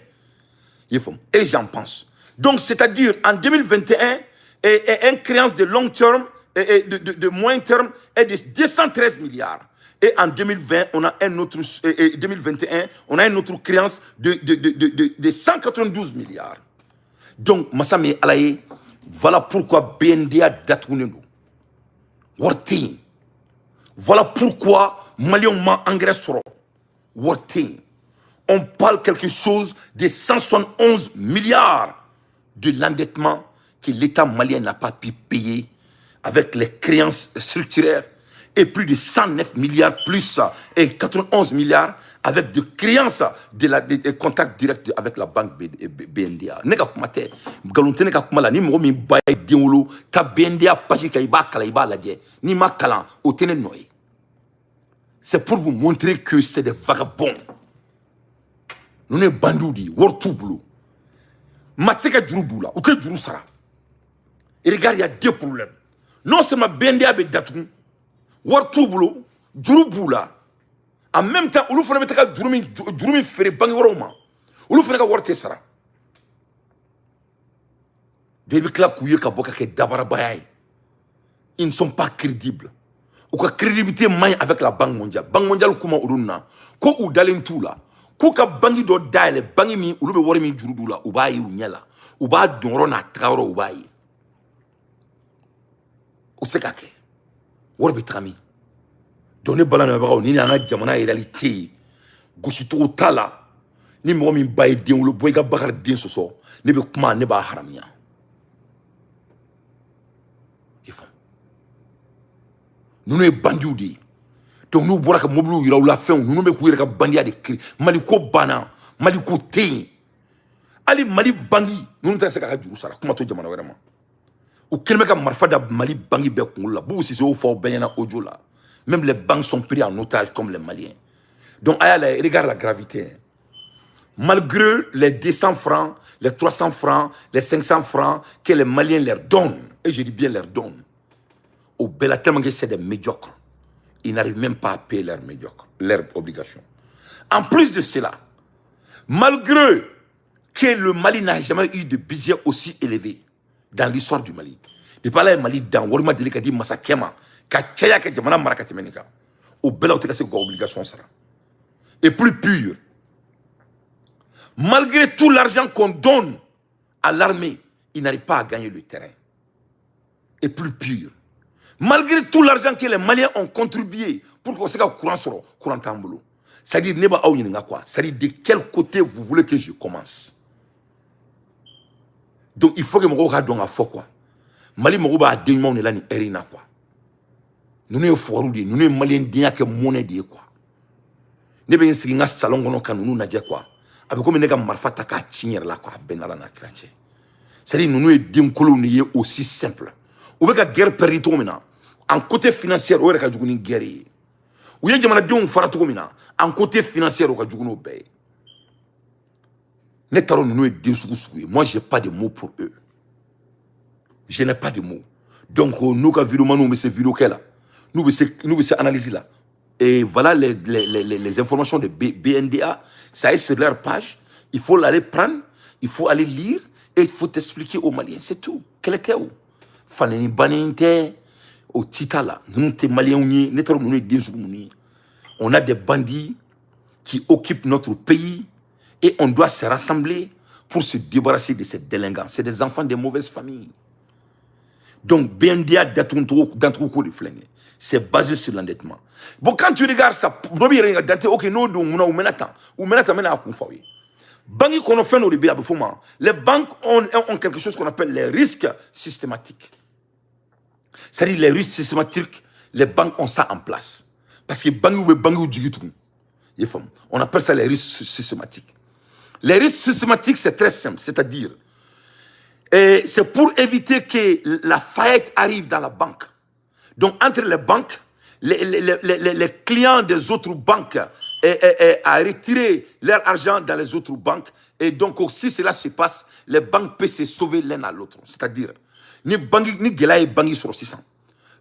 Et j'en pense. Donc c'est-à-dire en 2021, et une créance de long terme et de moyen terme est de 213 milliards. Et en 2020, on a un autre, 2021, on a une autre créance de 192 milliards. Donc, Massame Alaye, voilà pourquoi BNDA datouné. Worting. Voilà pourquoi Malion ma engrais soro. Worting. On parle quelque chose de 171 milliards de l'endettement que l'État malien n'a pas pu payer avec les créances structurelles et plus de 109 milliards plus et 91 milliards avec de créances de contacts directs avec la banque BNDA. Nega kumate galonte nega kumala ni mo mi baye denwolo ka BNDA pasi ka iba kala iba ladje ni ma kala o tene noy. C'est pour vous montrer que c'est des vagabonds. Nous sommes bandoudi, wortublu. Matseka djurubula, ou que djurusara. Et regarde, il y a deux problèmes. Non seulement BNDA be datou, wortublu, djurubula. En même temps, ulu fana betaka djurumi fere bangi woroma. Ulu fana ka worte sara. Debi kla kuye ka boka ke dabara bayay. Ils ne sont pas crédibles. Ou ka crédibilité maille avec la Banque mondiale. Banque mondiale kuma urunna. Ko ou dalen tout là. Ko ka bangi do daile bangi mi ulu be wori mi jurudu la u ba yi unyela. U ba donro na trawro u ba yi. U se ka ke. Wori be trami. Donne balana ba ni na jamana réalité. Gosito tala. Ni mo mi bayi den ulu boy ga bakar den soso. Ne be kuma ne ba haramia. Nous sommes bandits. Donc nous avons des mobiles qui la fin. Nous avons des bandits de cri. Maliko bana, maliko tein. Ali mali bangi. Nous ne sommes pas des gens. Comment tu dis vraiment? Ou quel mec a marfa da mali bangi be kungula. Beaucoup si c'est au fort bayana ojo là. Même les banques sont pris en otage comme les Maliens. Donc regarde la gravité. Malgré les 200 francs, les 300 francs, les 500 francs que les Maliens leur donnent, et je dis bien leur donnent. Au Bela, tellement que c'est des médiocres. Ils n'arrivent même pas à payer leurs obligations. En plus de cela, malgré que le Mali n'a jamais eu de budget aussi élevé dans l'histoire du Mali, depuis là, le Mali, dans Warma Delikadi Masakema, Kachaya Kajamana Marakatemenika, au Bela, on a ses obligations. Et plus pur, malgré tout l'argent qu'on donne à l'armée, ils n'arrivent pas à gagner le terrain. Et plus pur, malgré tout l'argent que les Maliens ont contribué pour que ce courant soit courant tamboulou. C'est-à-dire, c'est-à-dire de quel côté vous voulez que je commence. Donc il faut que je me à fort quoi. Mali me a démon et là ni erina quoi. Nous ne sommes nous ne Maliens bien que monnaie de quoi. Ne bien si nga salon gono kan nous na je quoi. Avec comme nega marfata ka chinyer là quoi benala na kranche. C'est-à-dire nous ne dim kolo ni aussi simple. Ou bien que guerre perdue tout maintenant. En côté financier, on a une guerre. Ou bien que on fera tout maintenant. En côté financier, on a une guerre. Moi, je n'ai pas de mots pour eux. Je n'ai pas de mots. Donc, nous, quand nous ces vidéos là, nous analyser là. Et voilà les informations de BNDA. Ça est sur leur page. Il faut aller prendre, il faut aller lire et il faut t'expliquer aux Maliens. C'est tout. Quel était où? Faneni baninte au titala nous te maliens on a des bandits qui occupent notre pays et on doit se rassembler pour se débarrasser de ces délinquants. C'est des enfants de mauvaises familles. Donc BNDA d'Antroukou de flingue, c'est basé sur l'endettement. Bon, quand tu regardes ça, ok, non, les banques ont quelque chose qu'on appelle les risques systématiques. C'est-à-dire les risques systématiques, les banques ont ça en place. Parce que on appelle ça les risques systématiques. Les risques systématiques, c'est très simple. C'est-à-dire, c'est pour éviter que la faillite arrive dans la banque. Donc, entre les banques, les clients des autres banques à retirer leur argent dans les autres banques. Et donc, si cela se passe, les banques peuvent se sauver l'un à l'autre. C'est-à-dire, ni bangi sur 600.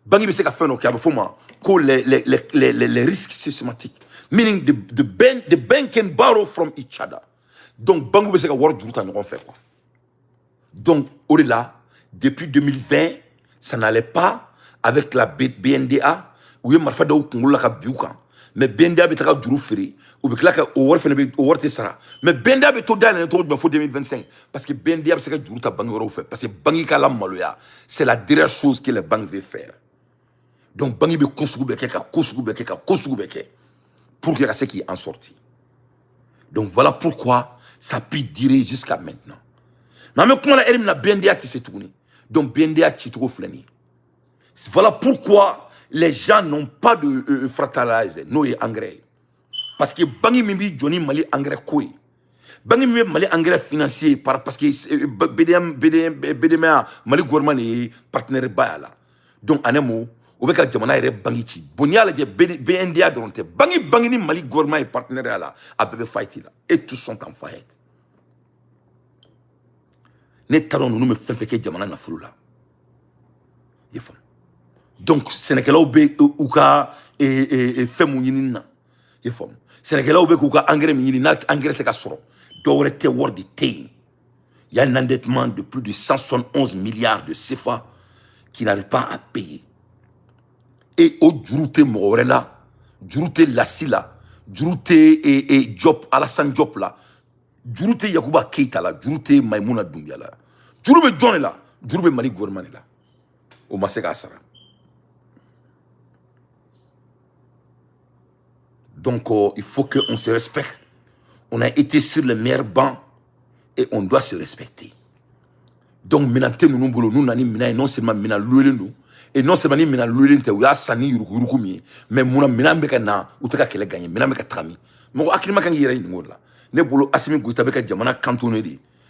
Bangi be se ka feno ka foma ko les risques systématiques. Meaning the bank can borrow from each other. Donc bangi be se ka wor juruta on fait quoi. Donc au-delà Depuis 2020, ça n'allait pas avec la BNDA. Où il y a marfa daw kungula ka biukan. Mais BNDA be taka juru firi. Ou be klaka o war fene be o war te sara. Mais BNDA be to dalen to be fo 2025 parce que BNDA be saka juru ta bangi woro fait parce que bangi ka la maloya. C'est la dernière chose que les banques veulent faire. Donc bangi be kosugu be keka kosugu be keka kosugu be ke pour que ce qui en sorti. Donc voilà pourquoi ça peut durer jusqu'à maintenant. Mais comment la RM na BNDA ti se tourner. Donc BNDA ti trop flani. Voilà pourquoi les gens n'ont pas de fraternité, non engrais. Parce que bangi mimbi Johnny Mali engrais quoi. Bangi mimbi Mali engrais financier parce que BDM Mali gouvernement est partenaire bayala. Donc en un mot, on veut que jamana ere bangi chi. Bonia la BNDA dronte. Bangi ni Mali gouvernement est partenaire là. A bébé fight là. Et tous sont en faillite. Ne taron nous me fait que jamana na fulu là. Yefam. Donc Sénégalais be ou ka fait mon yinina ye fom Sénégalais be ko ka engrais mi yinina engrais te ka soro do rete word de té. Il y a un endettement de plus de 171 milliards de CFA qui n'arrive pas à payer. Et au jurute morela jurute lasila jurute et job Alassane Diop là jurute Yakuba Keita là jurute Maïmouna Doumbia là jurube John là jurube Mali gouvernement là o maseka sara. Donc, il faut qu'on se respecte. On a été sur le meilleur banc et on doit se respecter. Donc, maintenant, nous n'avons non seulement nous et non seulement nous sani mais nous avons gagné.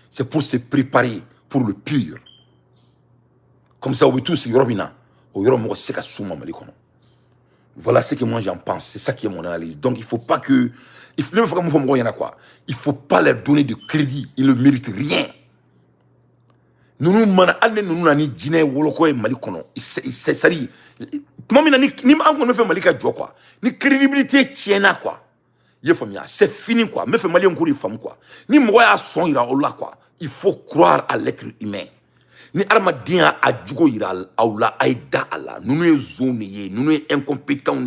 C'est pour se préparer pour le pire. Comme ça, on veut tous voilà ce que moi j'en pense, c'est ça qui est mon analyse. Donc il faut pas que il faut pas leur donner de crédit, ils ne méritent rien. Nous nani djine woloko e mali kono, c'est ça dit. Mami nani ni ango fait malika djo quoi. Ni crédibilité tiena quoi. C'est fini quoi. Me fait mali on kouri femme quoi. Ni moya son ira ola quoi. Il faut croire à l'être humain. Ni armadien a djugo iral aula aida ala nous nous zone nous nous incompétents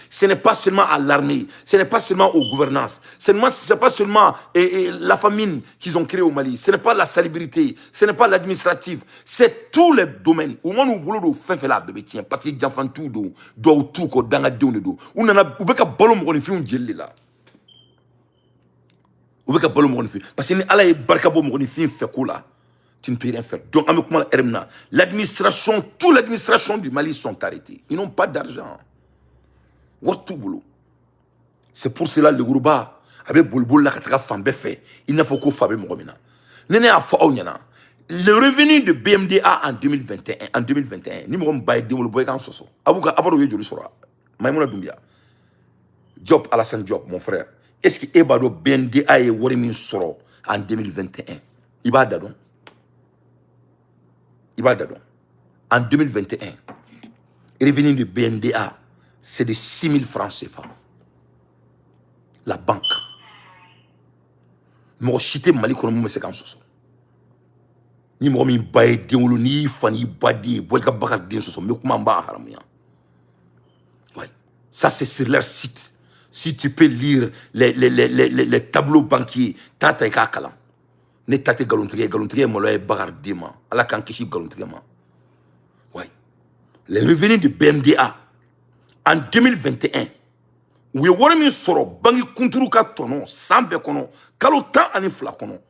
ce n'est pas seulement à l'armée, ce n'est pas seulement aux gouvernances, c'est pas seulement la famine qu'ils ont créé au Mali, ce n'est pas la salubrité, ce n'est pas l'administratif, c'est tous les domaines où on nous boulot fait la bébé tient parce que j'enfant tout do tout ko dans la donne do on a ubeka ballon mo ni fi on jelle là ubeka ballon mo ni fi parce que ni ala e barka bo mo ni fi fait ko là. Tu ne peux rien faire. Donc, l'administration, toute l'administration du Mali sont arrêtés. Ils n'ont pas d'argent. C'est pour cela que le Gourouba, avec Boulboul, la Kataka Fambe fait, il n'a faut qu'au Fabé Moromina. Nene a fait le revenu de BMDA en 2021, ni m'ont baillé de Boulboul en soso. Abouka, Abaro Yedjou Sora, Maïmouna Doumbia. Job Alassane Diop, mon frère. Est-ce que Ebado BMDA est Warimin Soro en 2021? Ibadadon. En 2021, le revenu de BNDA, c'est de 6 000 francs CFA. La banque. Moi, je suis Mali comme moi, c'est comme ça. Ni moi, je baille de ou ni fani badi, boika baka de so mais comment ba haramia. Ouais. Ça c'est sur leur site. Si tu peux lire les tableaux banquiers, tata ka kala. Ne tate galontrier moloye bagar dima ala kan kishi galontrier ma ouais les revenus de BMDA en 2021 we wori min soro bangi kunturu ka tono sambe kono kalo tan ani fla kono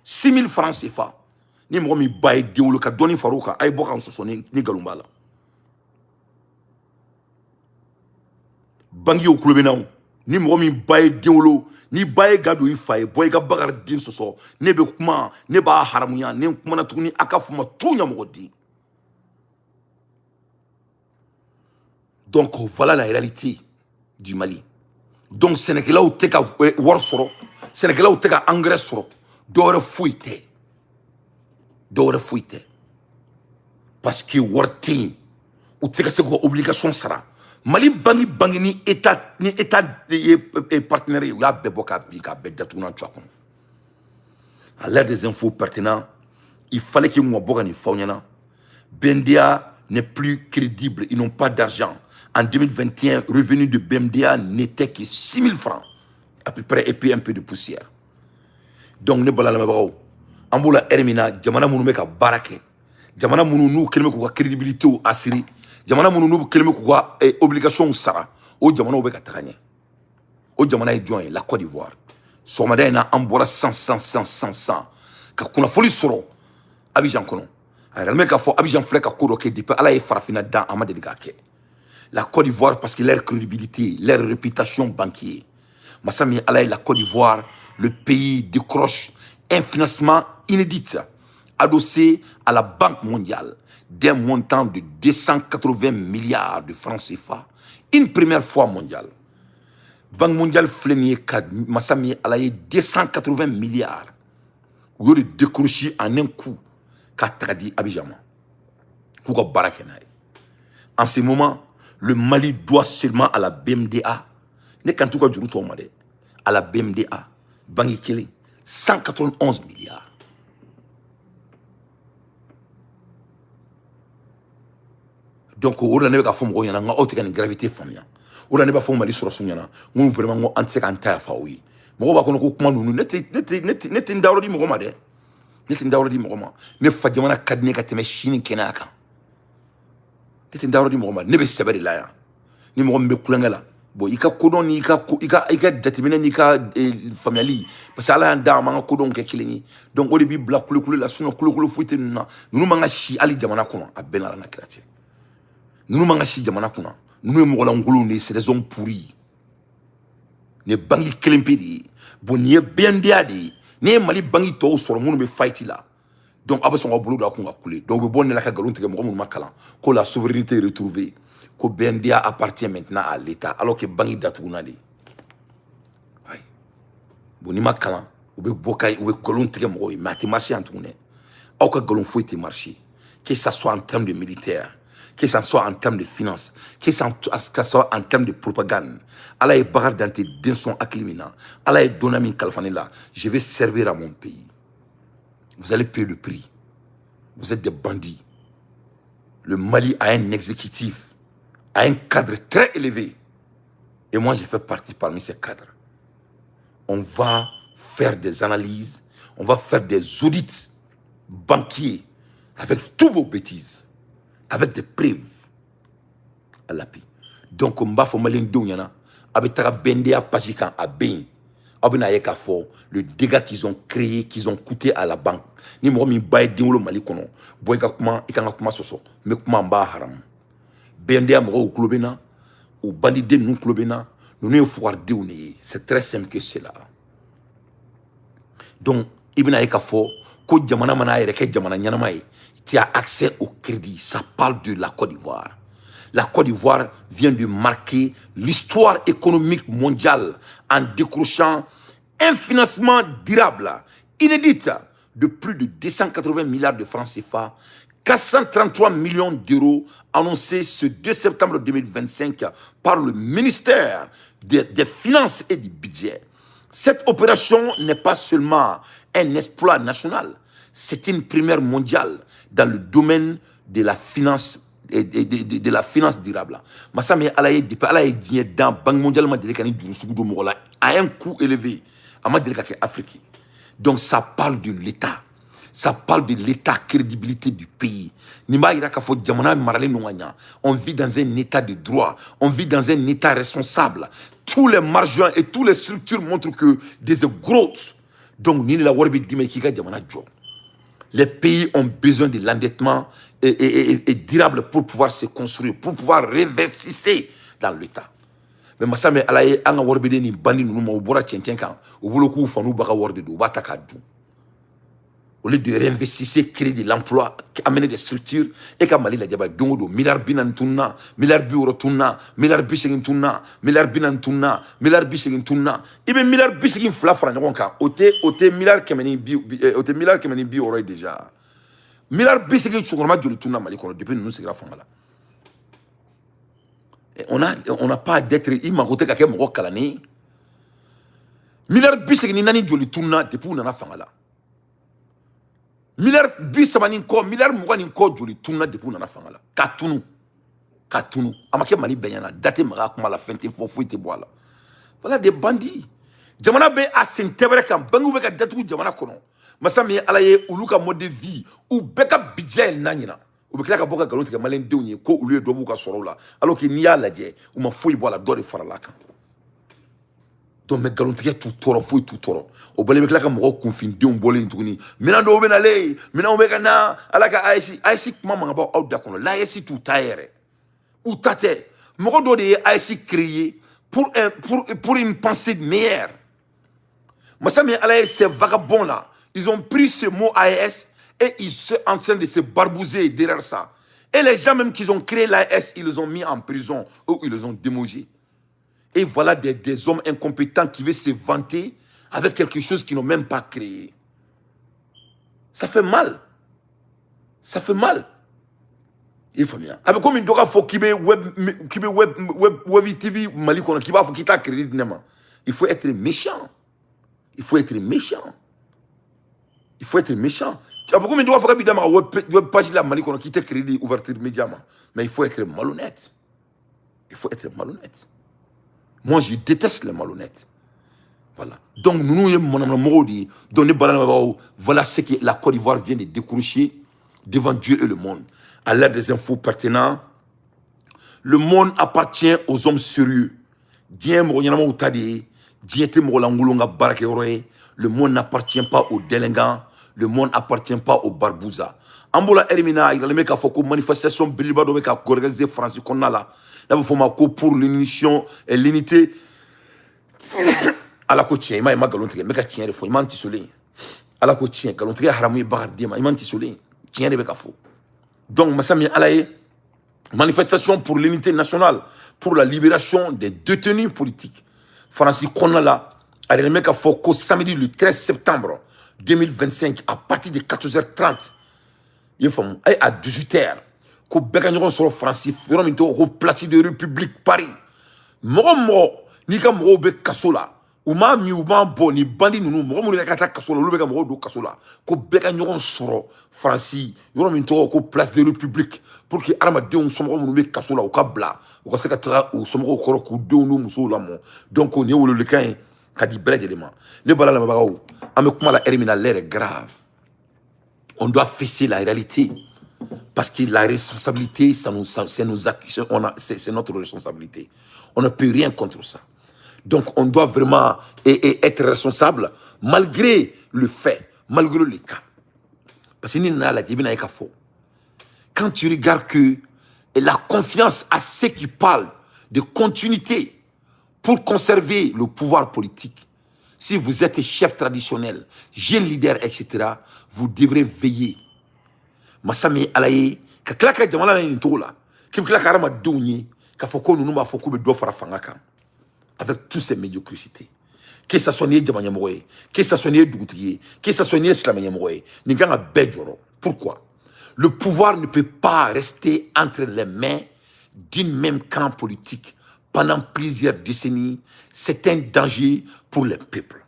6 000 francs CFA ni mo mi baye dewlo ka doni faruka ay bokan soso ni galumbala bangi o kulobenaw ni mo mi baye dewlo ni baye gado ifaye boy ga bagar din soso ne be kuma ne ba haramuya ne kuma na tuguni akafuma tunya mogodi. Donc voilà la réalité du Mali. Donc Sénégalais ou teka war soro Sénégalais ou teka engrais soro dore fuite parce que warti ou teka se ko obligation sara Mali bangi ni état partenaire il y a beboka bika bedatuna à l'ère des infos pertinents il fallait que moi boga ni fawnyana BNDA n'est plus crédible, ils n'ont pas d'argent. En 2021, revenu de BNDA n'était que 6 000 francs, à peu près, et puis un peu de poussière. Donc, ne balala mabao. Ambola Hermina, Jamana Mounou ka barake. Jamana Mounou, kelme kwa crédibilité ou asiri. Jamana Mounou, kelme kwa obligation ou sara. O Jamana ou beka takanye. O Jamana est joint, la Côte d'Ivoire. Somada na ambora 100. Ka kuna foli soro. Abidjan kono. Alors, le mec a fait Abidjan Flek à Kodo qui depuis Allah est farafina dans Amad Gake. La Côte d'Ivoire, parce que leur crédibilité, leur réputation banquier. Massami Allah, la Côte d'Ivoire, le pays décroche un financement inédit, adossé à la Banque mondiale, d'un montant de 280 milliards de francs CFA. Une première fois mondiale. Banque mondiale flénier Massami Allah, 280 milliards. Vous avez décroché en un coup. Tradi Abidjan. En ce moment, le Mali doit seulement à la BMDA. Ne quand tout cas du retour à la BMDA, Bangi Kele, 191 milliards. Donc, on a une gravité familiale. On a une Mali sur son yana. On vraiment un second taille faoui. Moi, on va qu'on nous n'était d'arrodi Mohamed. N'était d'arrodi Mohamed. Ne fadjamana kadne kateme chine kenaka. N'était d'arrodi Mohamed. Ne be seberi la. Ni Mohamed kulangala. Bon, il y a codon, il y a déterminé, il y a famille. Parce que là, il y a un codon qui est killing. Donc, au début, black couleur, la sonne, couleur, fouette, nous nous chi ali jamana kuna, à Benara na Kratia. Nous nous chi jamana kuna. Nous nous moulangolo, c'est des hommes pourris. Ne bangi kelempedi. Bon, ni bien diadi. Ni mali bangi to sur le monde me fight là. Donc, après son boulot doit couler. Donc, bon, la galon, tu que la souveraineté est retrouvée. Que BNDA appartient maintenant à l'État, alors que Bangi Datounali. Bonima Kalan, ou be Bokai, ou be Colon Tremoro, mais tu marches en tournée. Aucun Golon faut te marcher. Que ça soit en termes de militaire, que ça soit en termes de finances, que ça soit en termes de propagande. Allah est barre dans tes densons accliminants. Allah est donami Kalfanela. Je vais servir à mon pays. Vous allez payer le prix. Vous êtes des bandits. Le Mali a un exécutif, a un cadre très élevé. Et moi, j'ai fait partie parmi ces cadres. On va faire des analyses, on va faire des audits banquiers avec tous vos bêtises, avec des preuves à l'appui. Donc, on va faire malin d'ouniana, avec ta BNDA Pajikan à Bain, le dégât qu'ils ont créé, qu'ils ont coûté à la banque. Ni moi, mi baye dingo Mali kono, boy ka kuma, ikanga kuma soso, me kuma mba haram. BNDA moro ou klobena, ou bandide nous klobena, nous ne faut c'est très simple que cela. Donc, Ibn Kafo, ko jamana mana ke jamana nyanamaye, tu as accès au crédit. Ça parle de la Côte d'Ivoire. La Côte d'Ivoire vient de marquer l'histoire économique mondiale en décrochant un financement durable, inédit, de plus de 280 milliards de francs CFA, 433 millions d'euros annoncés ce 2 septembre 2025 par le ministère des Finances et du Budget. Cette opération n'est pas seulement un exploit national, c'est une première mondiale dans le domaine de la finance et de la finance durable. Massami Alaye dit dans Banque mondiale à un coût élevé à Afrique. Donc ça parle de l'État. Ça parle de l'État, crédibilité du pays. On vit dans un État de droit. On vit dans un État responsable. Tous les margins et toutes les structures montrent que des growth. Donc, les pays ont besoin de l'endettement et durable pour pouvoir se construire, pour pouvoir réinvestir dans l'État. Mais Massame Alaye, Anga Warbede ni bandi nous ma ubora tchentenkan, uboloku fanu baka worde do bataka du. Au lieu de réinvestir, créer de l'emploi, amener des structures, et comme Mali la diaba dongo milliard binan tunna, milliard biuro tunna, milliard bisegin tunna, milliard binan tunna, milliard bisegin tunna, et bien milliard bisegin flafra n'onka, ote milliard kemeni bi aurait déjà. Milliard bisegin chougrama du tunna Mali kono depuis nous c'est grave là. On n'a pas d'être immagoté qu'à mon kalani. Milliard bisegin nani joli tunna depuis on en a fait là. Milliard bisamanin ko, milliard muganin ko joli tunna depuis nana fangala. Katunu. Katunu. Amake mali benyana. Date maga kuma la fente fo te boala. Voilà des bandits. Jamana be asintebre kam bangu be ka datu jamana kono. Masami alaye uluka mode de vie ou beka budget nanyina. Ou be ka boka galon tika malen dewnye ko ulu do buka soro la. Alors que niya laje ou ma foyi boala do de farala kan. Donc me galon tika tout toro foyi tout toro. O bale be ka mo confin deun bolé ntuni. Mina do be na le, mina o be kana alaka IC kuma manga ba out da kono. La IC tout taire. Ou tate. Mo do de IC créé pour une pensée meilleure. Massami Alaye, ces vagabonds-là, ils ont pris ce mot AES et ils sont en train de se barbouzer derrière ça. Et les gens même qui ont créé l'AES, ils les ont mis en prison ou ils les ont démogés. Et voilà des hommes incompétents qui veulent se vanter avec quelque chose qu'ils n'ont même pas créé. Ça fait mal. Ça fait mal. Il faut bien. Avec comme une doga faut qu'il y web TV Mali qu'on qui va faut qu'il t'a créé dinama. Il faut être méchant. Il faut être méchant. Il faut être méchant. Tu as beaucoup de doigts faut qu'il web page la Mali qu'on qui t'a créé ouverture médiama. Mais il faut être malhonnête. Il faut être malhonnête. Moi je déteste les malhonnêtes. Voilà. Donc nous voilà ce que la Côte d'Ivoire vient de décrocher devant Dieu et le monde. À l'ère des infos pertinents, le monde appartient aux hommes sérieux. Le monde n'appartient pas aux délinquants. Le monde n'appartient pas aux barbouzas. Ambola Erimina, il a mis une manifestation Bilibado avec organisé France qu'on a là. Pour l'unition et l'unité. À la côte, il m'a galonté, mais il faut il m'a anti-soleil. À la côte, galonté, haramoué bardima, il m'a anti-soleil. Tiens, il donc, Massami Alaye, manifestation pour l'unité nationale, pour la libération des détenus politiques. Francis Konala a remis qu'à Foko samedi le 13 septembre 2025 à partir de 14h30. Il faut à 18h. Qu'on bégagne sur Francis, ferons une place de République Paris. Moro, ni ka moro be kasola. Uma mi uma bo ni bandi nunu moro mo ka ta kasola lu be ka moro do kasola ko be ka nyoron soro Franci yoro min to ko place de République pour que arma de on somo mo be kasola o ka bla o ka se ka tra o somo ko ko de no muso la mo donc on est wolo le kan ka di brede élément ne bala la bagaw ame kuma la hermina l'air est grave. On doit fesser la réalité parce que la responsabilité c'est nos actions, c'est notre responsabilité. On ne peut rien contre ça. Donc, on doit vraiment être responsable malgré le fait, malgré les cas. Parce que quand tu regardes que la confiance à ceux qui parlent de continuité pour conserver le pouvoir politique, si vous êtes chef traditionnel, jeune leader, etc., vous devrez veiller. Masami Alaye, kaklaka jamala na ntola, kiklaka rama douni, kafoko nunuma foko be do fara fangaka. Avec toutes ces médiocrités. Que ça soit nié Djamanyamoué, que ça soit nié Dougoutrié, que ça soit nié Slamanyamoué, Niganga Bedjoro. Pourquoi? Le pouvoir ne peut pas rester entre les mains d'un même camp politique pendant plusieurs décennies. C'est un danger pour les peuples.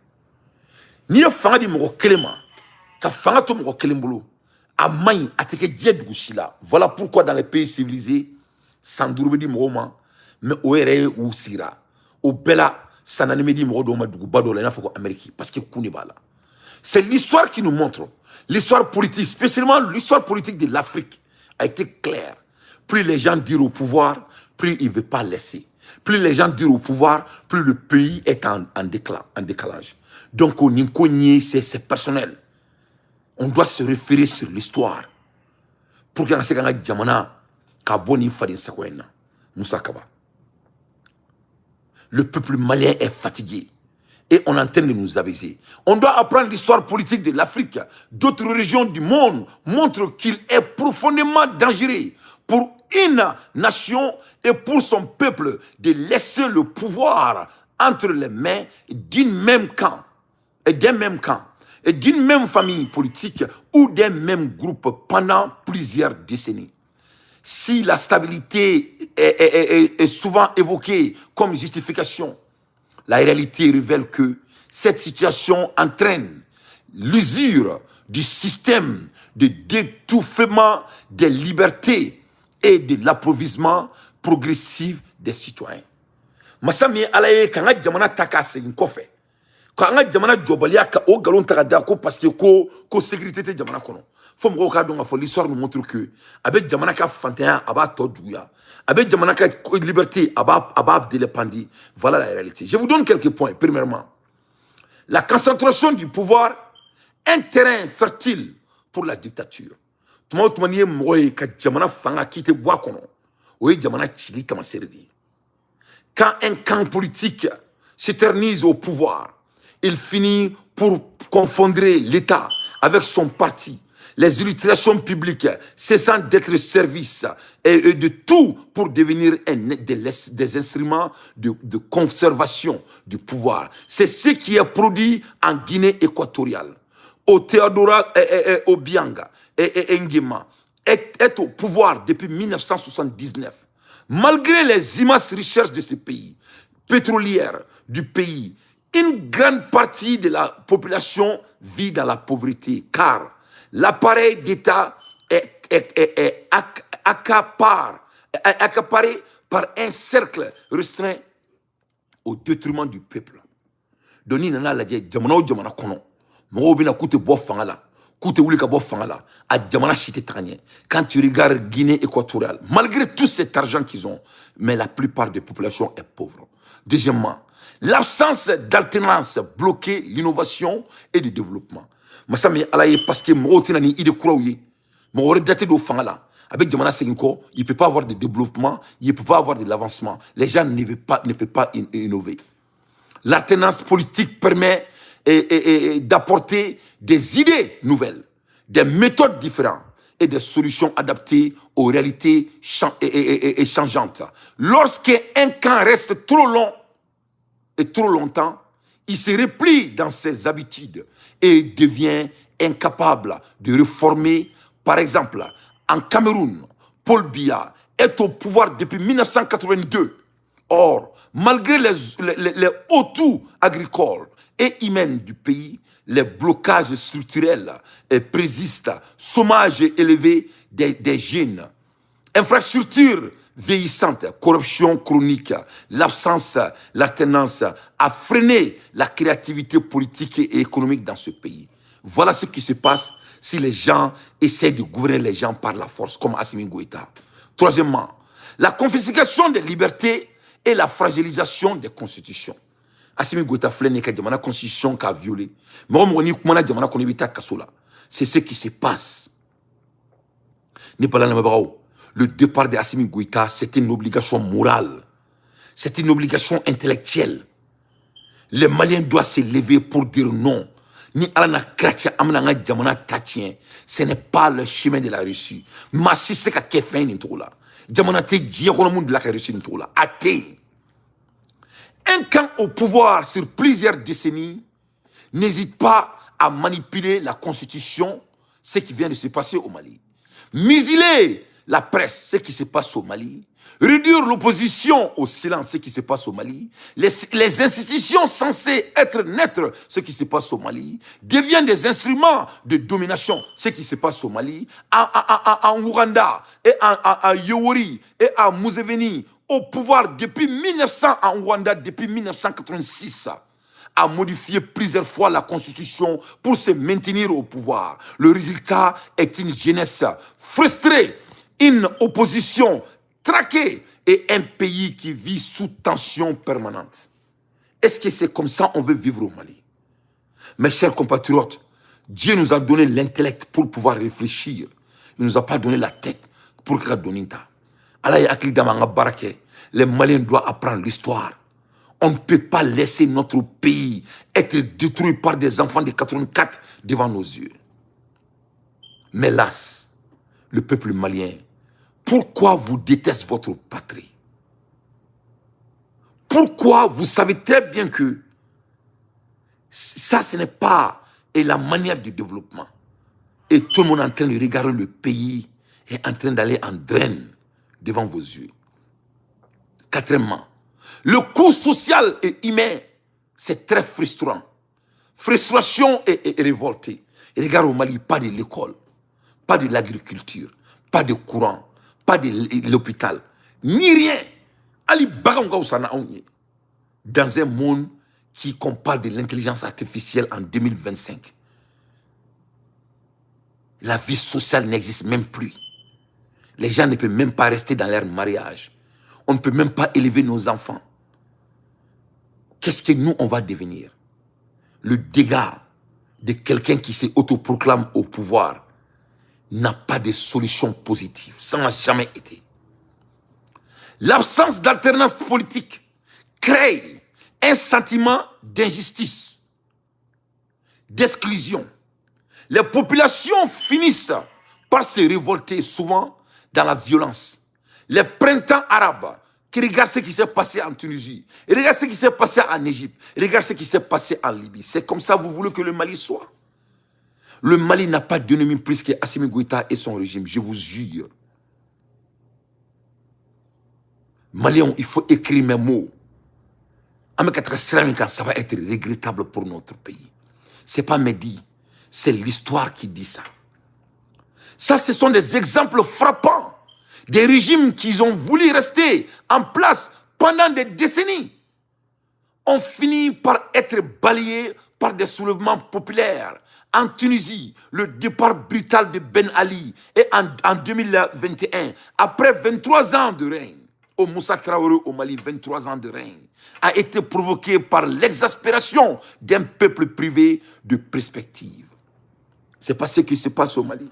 Ni fanga di moko kelema, ka fanga to moko kelembolo, a main ateke djedouchila. Voilà pourquoi dans les pays civilisés, Sandourbe di Moma, mais Oere ou Sira. Au Bella, ça n'a pas dit parce que c'est l'histoire qui nous montre. L'histoire politique, spécialement l'histoire politique de l'Afrique, a été claire. Plus les gens dirent au pouvoir, plus ils ne veulent pas laisser. Plus les gens dirent au pouvoir, plus le pays est en décalage. Donc, on c'est personnel. On doit se référer sur l'histoire. Pour qu'il y ait un Djamana, Kaboni Fadin Sakwena, Moussa Kaba. Le peuple malien est fatigué. Et on est en train de nous aviser. On doit apprendre l'histoire politique de l'Afrique. D'autres régions du monde montrent qu'il est profondément dangereux pour une nation et pour son peuple de laisser le pouvoir entre les mains d'un même camp. Et d'un même camp. Et d'une même famille politique ou d'un même groupe pendant plusieurs décennies. Si la stabilité est souvent évoquée comme justification, la réalité révèle que cette situation entraîne l'usure du système de d'étouffement des libertés et de l'approvisionnement progressif des citoyens. Masami alaye kanga jamana takase nkofe. Kanga jamana jobalia ka o galon takada ko parce que ko sécurité te jamana kono. Faut mo ka donc faut l'histoire nous montre que avec jamana ka fantin aba toduya. Avec jamana ka liberté aba de l'épandi. Voilà la réalité. Je vous donne quelques points. Premièrement, la concentration du pouvoir, un terrain fertile pour la dictature. Tuma tumani moye ka jamana fanga kite bois kono. Oye jamana chili kama servi. Quand un camp politique s'éternise au pouvoir, il finit pour confondre l'État avec son parti. Les illustrations publiques cessant d'être service et de tout pour devenir des instruments de conservation du pouvoir. C'est ce qui est produit en Guinée équatoriale. Au Théodora Obianga et Nguema est au pouvoir depuis 1979. Malgré les immenses richesses de ce pays, pétrolières du pays, une grande partie de la population vit dans la pauvreté, car l'appareil d'État est accaparé par un cercle restreint au détriment du peuple. Doni nana la jamana kono, mo bina koute bo fangala. Quand tu regardes Guinée équatoriale, malgré tout cet argent qu'ils ont, mais la plupart des populations est pauvre. Deuxièmement, l'absence d'alternance bloquait l'innovation et le développement. Masami alaye parce que motinani ide kuraouye, mo daté do fangala. Avec Jamana Seginko, il ne peut pas avoir de développement, il ne peut pas avoir de l'avancement. Les gens ne peuvent pas innover. L'alternance politique permet d'apporter des idées nouvelles, des méthodes différentes et des solutions adaptées aux réalités changeantes. Lorsqu'un camp reste trop long et trop longtemps, il se replie dans ses habitudes et devient incapable de réformer. Par exemple, en Cameroun, Paul Biya est au pouvoir depuis 1982. Or, malgré les hauts agricoles et humains du pays, les blocages structurels persistent, chômage élevé des jeunes, infrastructures vieillissantes, corruption chronique, l'alternance a freiné la créativité politique et économique dans ce pays. Voilà ce qui se passe si les gens essaient de gouverner les gens par la force, comme Assimi Goïta. Troisièmement, la confiscation des libertés et la fragilisation des constitutions. Assimi Goïta flène que la constitution qu'a violé. C'est ce qui se passe. Le départ de Assimi Goïta, c'est une obligation morale. C'est une obligation intellectuelle. Les Maliens doivent se lever pour dire non. Ni alana kratia amnanga jamana tatien, ce n'est pas le chemin de la Russie. Ma si c'est ka kefen intola. Jamana te dia kono monde la Russie intola. Até. Un camp au pouvoir sur plusieurs décennies n'hésite pas à manipuler la constitution, ce qui vient de se passer au Mali. Museler la presse, ce qui se passe au Mali. Réduire l'opposition au silence, ce qui se passe au Mali. Les institutions censées être neutres, ce qui se passe au Mali, deviennent des instruments de domination, ce qui se passe au Mali, en Ouganda, et à Yoweri, et à Museveni, au pouvoir depuis 1900 en Ouganda, depuis 1986. A modifié plusieurs fois la constitution pour se maintenir au pouvoir. Le résultat est une jeunesse frustrée, une opposition traquée et un pays qui vit sous tension permanente. Est-ce que c'est comme ça qu'on veut vivre au Mali? Mes chers compatriotes, Dieu nous a donné l'intellect pour pouvoir réfléchir. Il ne nous a pas donné la tête pour que donner ça. Les Maliens doivent apprendre l'histoire. On ne peut pas laisser notre pays être détruit par des enfants de 84 devant nos yeux. Mais hélas, le peuple malien, pourquoi vous détestez votre patrie? Pourquoi vous savez très bien que ça, ce n'est pas la manière du développement? Et tout le monde est en train de regarder le pays est en train d'aller en draine devant vos yeux. Quatrièmement, le coût social et humain, c'est très frustrant. Frustration et révolté. Regarde au Mali, pas de l'école, pas de l'agriculture, pas de courant, pas de l'hôpital, ni rien. Ali Baganga Osana Aounye. Dans un monde qu'on parle de l'intelligence artificielle en 2025. La vie sociale n'existe même plus. Les gens ne peuvent même pas rester dans leur mariage. On ne peut même pas élever nos enfants. Qu'est-ce que nous, on va devenir? Le dégât de quelqu'un qui s'autoproclame au pouvoir n'a pas de solution positive. Ça n'a jamais été. L'absence d'alternance politique crée un sentiment d'injustice, d'exclusion. Les populations finissent par se révolter souvent dans la violence. Les printemps arabes, regarde ce qui s'est passé en Tunisie, regarde ce qui s'est passé en Égypte, regarde ce qui s'est passé en Libye. C'est comme ça que vous voulez que le Mali soit? Le Mali n'a pas d'ennemi plus que Assimi Goïta et son régime, je vous jure. Maliens, il faut écrire mes mots. Ça va être regrettable pour notre pays. Ce n'est pas Mehdi, c'est l'histoire qui dit ça. Ça, ce sont des exemples frappants des régimes qui ont voulu rester en place pendant des décennies. On finit par être balayés par des soulèvements populaires. En Tunisie, le départ brutal de Ben Ali et en 2021, après 23 ans de règne, au Moussa Traoré au Mali, 23 ans de règne, a été provoqué par l'exaspération d'un peuple privé de perspective. C'est pas ce qui se passe au Mali.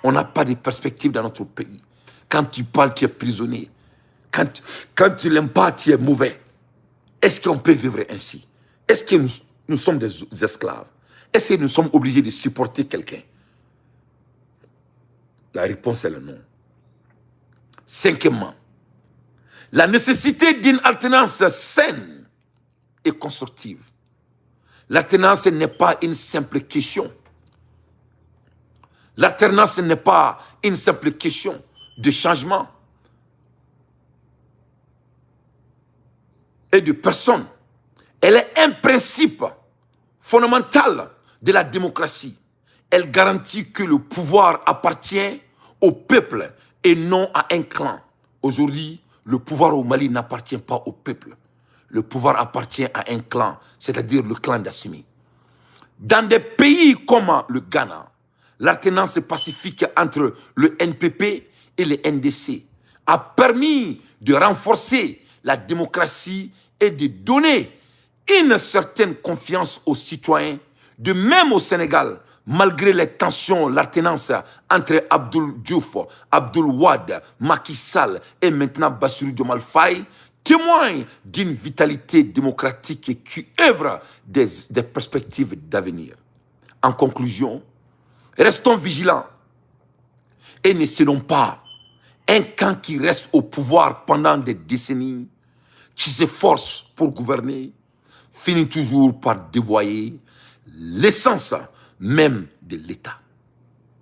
On n'a pas de perspective dans notre pays. Quand tu parles, tu es prisonnier. Quand tu n'aimes pas, tu es mauvais. Est-ce qu'on peut vivre ainsi? Est-ce que nous sommes des esclaves? Est-ce que nous sommes obligés de supporter quelqu'un? La réponse est le non. Cinquièmement, la nécessité d'une alternance saine et constructive. L'alternance n'est pas une simple question. L'alternance n'est pas une simple question de changement et de personne. Elle est un principe fondamental de la démocratie. Elle garantit que le pouvoir appartient au peuple et non à un clan. Aujourd'hui, le pouvoir au Mali n'appartient pas au peuple. Le pouvoir appartient à un clan, c'est-à-dire le clan d'Assimi. Dans des pays comme le Ghana, l'alternance pacifique entre le NPP et le NDC a permis de renforcer la démocratie et de donner une certaine confiance aux citoyens. De même au Sénégal, malgré les tensions, l'alternance entre Abdoul Diouf, Abdoul Wade, Macky Sall et maintenant Bassirou Diomaye Faye témoigne d'une vitalité démocratique qui œuvre des perspectives d'avenir. En conclusion, restons vigilants et ne cédons pas. Un camp qui reste au pouvoir pendant des décennies, qui s'efforce pour gouverner, finit toujours par dévoyer l'essence même de l'État.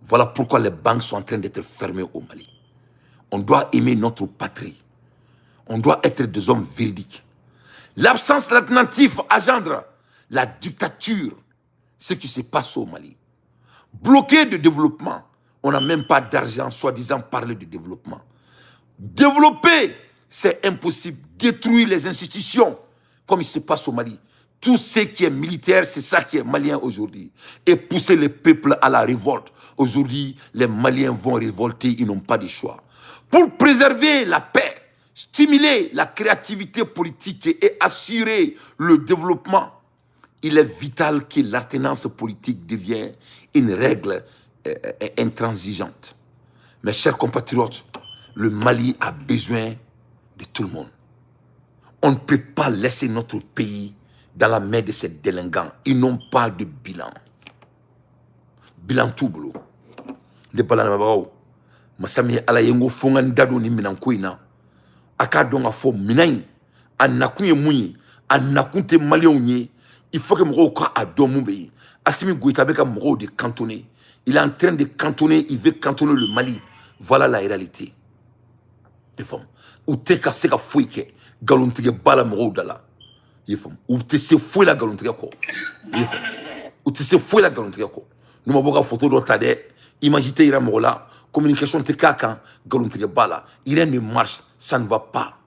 Voilà pourquoi les banques sont en train d'être fermées au Mali. On doit aimer notre patrie. On doit être des hommes véridiques. L'absence d'alternative engendre la dictature, ce qui se passe au Mali. Bloqué de développement, on n'a même pas d'argent, soi-disant parler de développement. Développer, c'est impossible. Détruire les institutions, comme il se passe au Mali. Tout ce qui est militaire, c'est ça qui est malien aujourd'hui. Et pousser les peuples à la révolte. Aujourd'hui, les Maliens vont révolter, ils n'ont pas de choix. Pour préserver la paix, stimuler la créativité politique et assurer le développement, il est vital que l'alternance politique devienne une règle intransigeante. Mes chers compatriotes, le Mali a besoin de tout le monde. On ne peut pas laisser notre pays dans la main de ces délinquants. Ils n'ont pas de bilan. Bilan tout boulot. De balanabao. Masami ala yengo fongan dado ni minankoina. Akado nga fo minai. Anakunye muni. Anakunte malionye. Il faut que Moro kwa adomube. Assimi Goïta beka Moro de cantonner. Il est en train de cantonner, il veut cantonner le Mali. Voilà la réalité. Les femmes. Ou te ka se ka fouike. Galontige bala Moro dala. Ou te se fouille la galontige ko. Ou te se fouille la galontige ko. Nous avons une photo de Tade, imaginez Iran Mola, communication de Kakan, Galuntige Bala. Iran ne marche, ça ne va pas.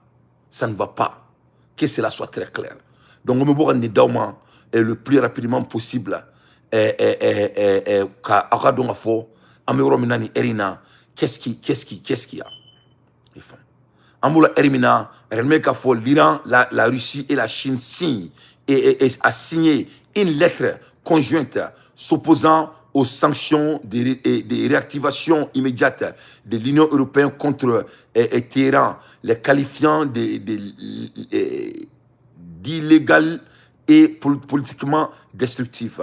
Ça ne va pas. Que cela soit très clair. Donc, on me voit le plus rapidement possible. Qu'est-ce qu'il y a? Amoula Ermina, l'Iran, la Russie et la Chine signent et a signé une lettre conjointe s'opposant aux sanctions de réactivation immédiate de l'Union européenne contre Téhéran, les qualifiant d'illégal et politiquement destructif.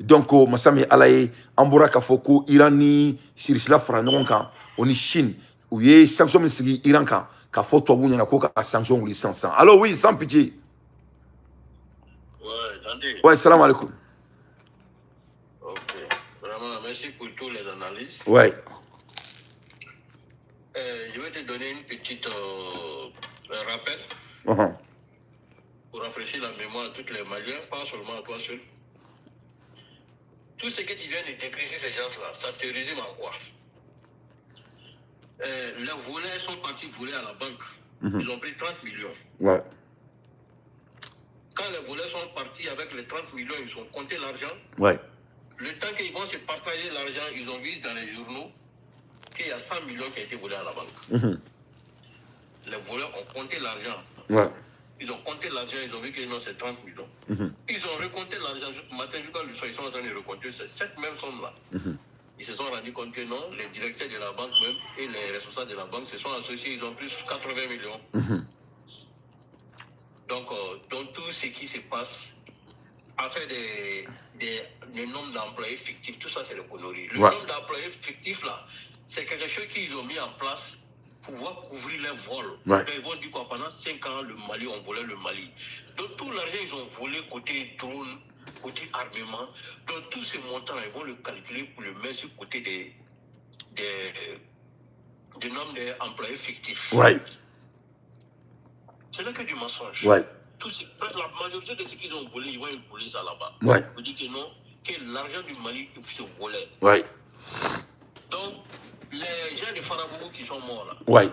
Donc, Massami Alaye, Ambora Kafoko, Irani, Sirisla Franonka, on est Chine, où il y a sanctions Iran, Kafoto, on a quoi sanction ou licence. Alors, oui, sans pitié. Ouais, salam alaikum. Ok, vraiment, merci pour tous les analyses. Ouais. Je vais te donner une petite rappel pour rafraîchir la mémoire à toutes les Maliens, pas seulement à toi seul. Tout ce que tu viens de décrire ces gens-là, ça se résume en quoi? Les voleurs sont partis voler à la banque. Ils ont pris 30 millions. Ouais. Quand les voleurs sont partis avec les 30 millions, ils ont compté l'argent. Ouais. Le temps qu'ils vont se partager l'argent, ils ont vu dans les journaux qu'il y a 100 millions qui ont été volés à la banque. Les voleurs ont compté l'argent. Ouais. Ils ont compté l'argent, ils ont vu que non, c'est 30 millions. Ils ont recompté l'argent jusqu'au matin, jusqu'à le soir, ils sont en train de recompter cette même somme-là. Ils se sont rendus compte que non, les directeurs de la banque même et les responsables de la banque se sont associés, ils ont plus 80 millions. Donc, dans tout ce qui se passe, affaire des nombres d'employés fictifs, tout ça, c'est le connerie. Le nombre d'employés fictifs, là, c'est quelque chose qu'ils ont mis en place pour pouvoir couvrir les vols. Ils vont dire quoi, pendant 5 ans, le Mali, on volait le Mali. Donc, tout l'argent, ils ont volé côté drone, côté armement. Donc, tous ces montants, ils vont le calculer pour le mettre sur côté des nombres d'employés fictifs. Ouais. Ce n'est que du mensonge. Ouais. La majorité de ce qu'ils ont volé, ils vont voler ça là-bas. Ouais. Vous dites que non, que l'argent du Mali se volait. Ouais. Donc, les gens de Farabougou qui sont morts là. Ouais.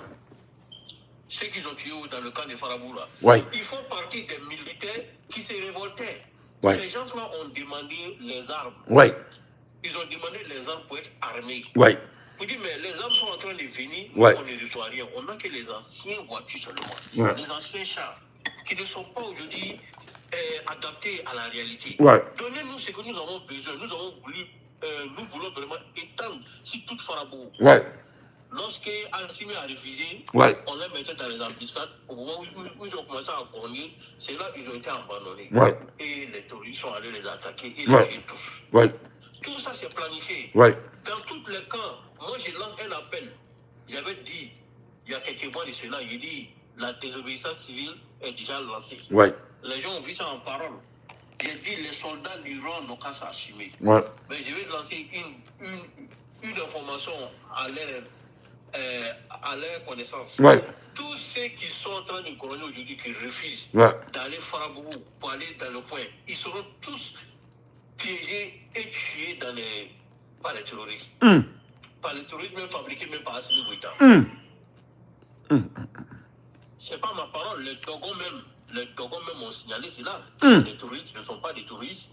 Ceux qu'ils ont tués dans le camp de Farabougou là. Ouais. Ils font partie des militaires qui se révoltaient. Ouais. Ces gens-là ont demandé les armes. Ouais. Ils ont demandé les armes pour être armés. Ouais. Vous dites, mais les armes sont en train de venir, ouais. On ne reçoit rien. On n'a que les anciennes voitures seulement. Ouais. Les anciens chars qui ne sont pas aujourd'hui adaptés à la réalité. Ouais. Donnez-nous ce que nous avons besoin. Nous voulons vraiment étendre sur toute Farabougou. Ouais. Lorsque Al-Simi a refusé, ouais. On les mettait dans les embuscades. Au moment où ils ont commencé à grogner, c'est là qu'ils ont été abandonnés. Ouais. Et les terroristes sont allés les attaquer et ouais. les tuer tous. Ouais. Tout ça, c'est planifié. Ouais. Dans tous les camps, moi, je lance un appel. J'avais dit, il y a quelques mois de cela, j'ai dit, la désobéissance civile est déjà lancée. Ouais. Les gens ont vu ça en parole. J'ai dit, les soldats de l'Iran n'ont qu'à s'assumer. Ouais. Mais je vais lancer une information à leur connaissance. Ouais. Tous ceux qui sont en train de couronner aujourd'hui, qui refusent d'aller Farabougou pour aller dans le coin, ils seront tous piégés et tués par les terroristes. Par les terroristes même fabriqués même par Assimi Goïta. C'est pas ma parole, les Dogons même ont signalé cela. Les terroristes ne sont pas des terroristes.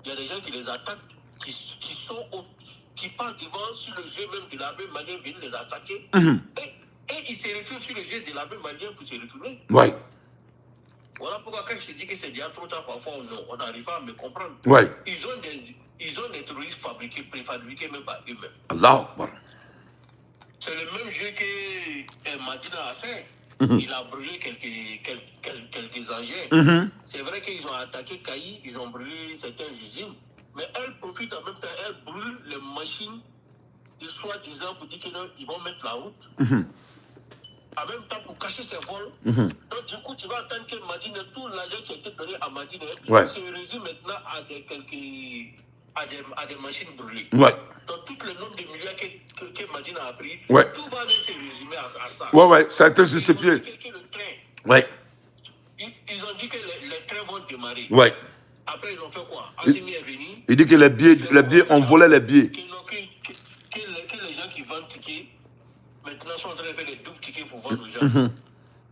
Il y a des gens qui les attaquent, qui passent devant sur le jeu même de l'armée malienne, viennent les attaquer. Et ils se retrouvent sur le jeu de l'armée malienne pour se retourner. Ouais. Voilà pourquoi quand je te dis que c'est déjà trop tard, parfois on n'arrive pas à me comprendre. Ouais. Ils ont des terroristes fabriqués, préfabriqués même par eux-mêmes. Allah. C'est le même jeu que Madina a fait. Il a brûlé quelques engins. C'est vrai qu'ils ont attaqué Kaï, ils ont brûlé certains usines, mais elle profite en même temps, elle brûle les machines de soi-disant pour dire qu'ils vont mettre la route. En même temps, pour cacher ses vols. Donc, du coup, tu vas entendre que Madine, tout l'argent qui a été donné à Madine se résume maintenant à des machines brûlées. Ouais. Donc, tout le nombre de milliards que Madine a pris, tout va aller se résumer à ça. Ouais, ça a été justifié. Ils ont dit que le train, ouais. Ils ont dit que les trains vont démarrer. Ouais. Après, ils ont fait quoi? Assimi est venu. Il dit que les billets, on volait les billets. Que les gens qui vendent tickets, maintenant sont en train de faire des doubles tickets pour vendre aux gens.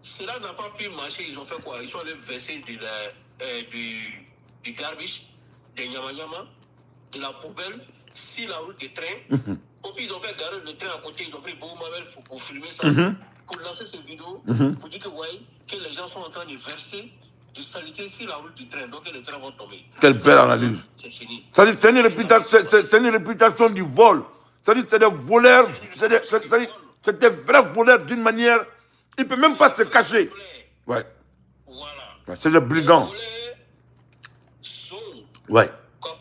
Cela n'a pas pu marcher. Ils ont fait quoi? Ils sont allés verser du garbage, des nyama-nyama, de la poubelle, sur la route des trains. Au pire, ils ont fait garer le train à côté. Ils ont pris beaucoup Mabel pour filmer ça, pour lancer ces vidéos, pour dire que les gens sont en train de verser du saleté sur la route du train. Donc les trains vont tomber. Quelle belle analyse. C'est fini. C'est une réputation du vol. C'est des voleurs. C'est des vrais voleurs d'une manière. Ils ne peuvent même pas se cacher. Ouais. Voilà. C'est des brigands. Ouais. Quand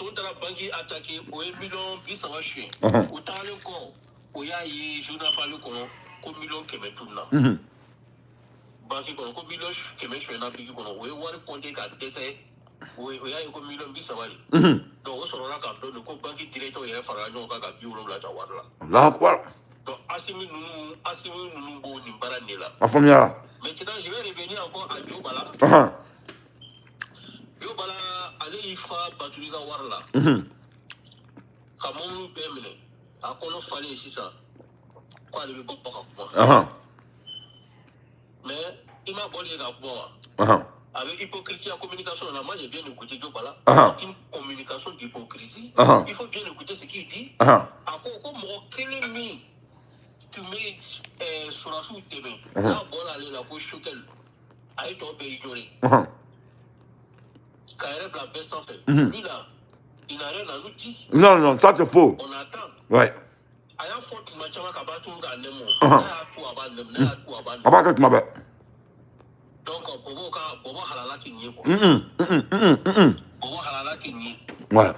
on a banque attaqué, on a million bis en chien. Autant le corps, on a eu journal parlé comme million qui met tout là. Banque comme million qui met chien dans le pays qu'on a. On a eu compté qu'à décès, on a eu comme million bis en chien. Donc on se rend là quand le banque directeur est farà non quand a bio là jawar là. Là quoi? Donc Assimi nous bon ni baranela. Afamia. Maintenant je vais revenir encore à Joe Bala. Joe Bala allez il faut battuliga war là. Quand mon bemene a kono fallait ici ça. Quoi le bon pas. Mais il m'a bolé la quoi. Avec hypocrisie en communication, moi j'ai bien écouté Joe Bala. C'est une communication d'hypocrisie. Il faut bien écouter ce qu'il dit. À quoi mon mis tu mets sur la sous tes mains. Là, bon, aller la couche choquelle. Aïe, ton pays ignoré. Kaireb la baisse en fait. Lui là, il n'a rien à nous dire. Non, ça c'est faux. On attend. Ouais. Aïe, faute, ma chama kabatou nga nemo. N'a tout abanem, n'a tout abanem. Abakat ma bête. Donc, bobo halala tinye quoi. Bobo halala tinye. Ouais.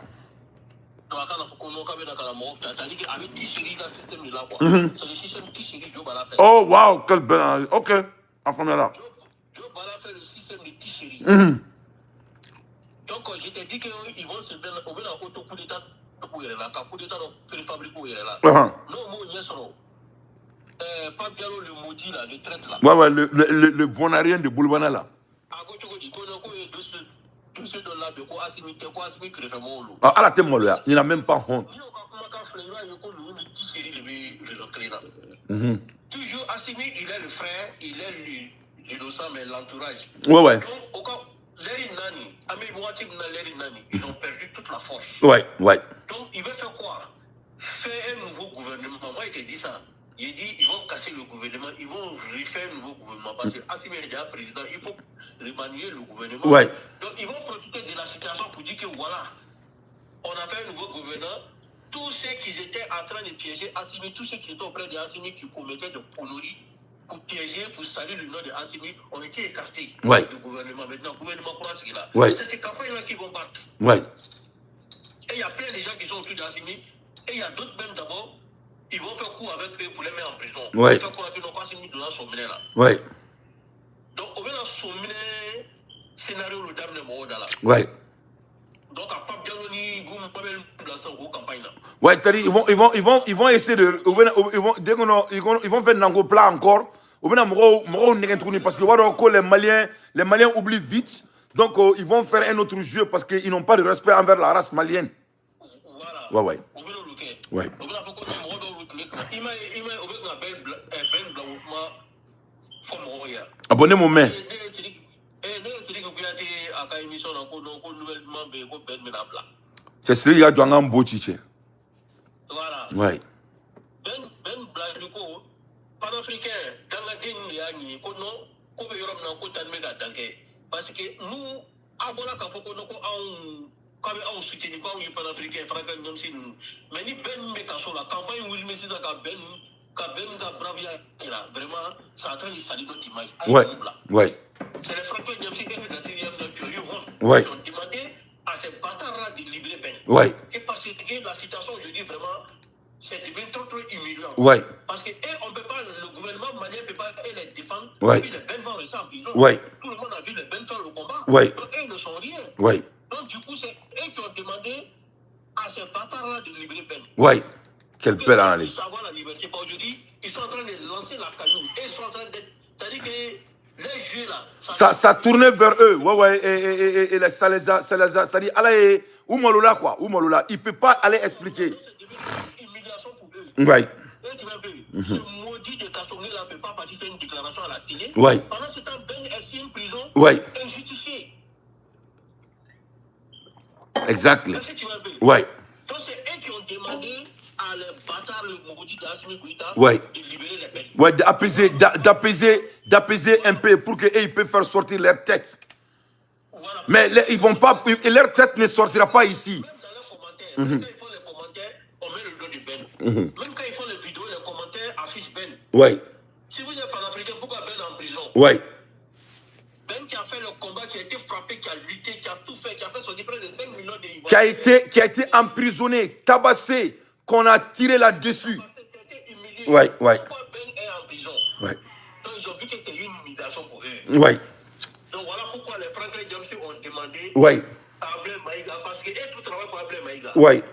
Donc, quand on fait qu'on a fait la mort, c'est-à-dire qu'avec Ticheri, le système là quoi. C'est le système Ticheri, Joe Bala fait. Oh, wow, quelle belle analyse. Ok, enfin là. Joe Bala fait le système de Ticheri. Donc, je t'ai dit qu'ils vont se mettre au coup d'état pour y aller là, coup d'état de préfabriquer pour y aller là. Non, moi, on y est sur pas bien le maudit là, de traite là. Ouais, le bonarien de Boulbana là. Ah, la thème, il n'a même pas honte. Toujours Assimi, il est le frère, il est l'innocent, mais l'entourage. Ouais. Donc, ils ont perdu toute la force. Ouais. Donc, il veut faire quoi? Faire un nouveau gouvernement. Moi, il te dit ça. Il dit ils vont casser le gouvernement, ils vont refaire un nouveau gouvernement. Parce que Assimi est déjà président, il faut remanier le gouvernement. Ouais. Donc, ils vont profiter de la situation pour dire que voilà, on a fait un nouveau gouvernement. Tous ceux qui étaient en train de piéger Assimi, tous ceux qui étaient auprès de Assimi, qui commettaient de conneries pour piéger, pour saluer le nom de Assimi, ont été écartés du gouvernement. Maintenant, le gouvernement croit ce qu'il a. Ouais. C'est ces campagnes-là qui vont battre. Ouais. Et il y a plein de gens qui sont autour d'Assimi. Et il y a d'autres même d'abord, ils vont faire coup avec eux pour les mettre en prison. Ouais. Ils vont faire coup avec eux, ils n'ont pas Assimi dans son là. Ouais. Donc, on va dans son scénario, le dame de Morodala. Ouais. Donc, à Pape Dialoni, vous ne pouvez pas lancer une campagne là. Ouais, c'est-à-dire, ils vont essayer de. Ils vont faire un plat encore. Parce que les Maliens oublient vite. Donc, ils vont faire un autre jeu parce qu'ils n'ont pas de respect envers la race malienne. Voilà. Ouais. Ouais. Abonnez-moi, main. C'est celui qui a joué en Bochiche. Voilà. Ouais. Ben Blanco, panafricain, dans la guerre, parce que nous, avant la quand on soutient les panafricains, mais ni Ben Mekaso, la campagne où il met ça, vraiment, ça a train de salir notre image. Ouais. C'est les Français qui ont demandé à ces bâtards-là de libérer Ben. Ouais. Et parce que la situation aujourd'hui, vraiment, c'est devenu trop humiliant. Ouais. Parce que on peut pas, le gouvernement malien ne peut pas les défendre. Ouais. Et puis les Ben vont rester en prison. Ouais. Tout le monde a vu les Ben faire le combat. Ouais. Donc eux, ils ne sont rien. Ouais. Donc du coup, c'est eux qui ont demandé à ces bâtards-là de libérer Ben. Ouais. Quelle belle analyse. Ils savoir la liberté. Aujourd'hui, ils sont en train de lancer la canoë. Et ils sont en train d'être. C'est-à-dire que Les jeux là. Ça tournait vers eux. Ouais, et ça les a, ça dit, allez, où Molola quoi, où Molola. Il peut pas aller expliquer. C'est devenu une humiliation pour eux. Ouais. Ce maudit de Kassongé là ne peut pas partir faire une déclaration à la télé. Ouais. Pendant ce temps, Ben est ici en prison. Ouais. Injustifié. Exactly. Est-ce que tu vois un peu? Ouais. Donc c'est eux qui ont demandé à les bâtards, le maudit d'Assimi Goïta, Ouais. de libérer les peines. Ouais, d'apaiser un peu pour qu'ils peuvent faire sortir leur tête. Voilà. Mais ils vont pas, leur tête ne sortira pas ici. Même dans leurs commentaires, même quand ils font les commentaires, on met le dos de Ben. Même quand ils font les vidéos, les commentaires affichent Ben. Ouais. Si vous êtes panafricain, pourquoi Ben est en prison? Ouais. Ben qui a fait le combat, qui a été frappé, qui a lutté, qui a tout fait, qui a fait sortir près de 5 millions de Ivoiriens. Qui a été emprisonné, tabassé, qu'on a tiré là-dessus. Qui a été humilié. Ouais. Pourquoi Ben est en prison? Ouais. Donc ils ont vu que c'est une humiliation pour eux. Ouais. Donc voilà pourquoi les Franklin Dempsey ont demandé à Blaise Maïga, parce qu'eux tout travaillent pour Blaise Maïga. Ouais.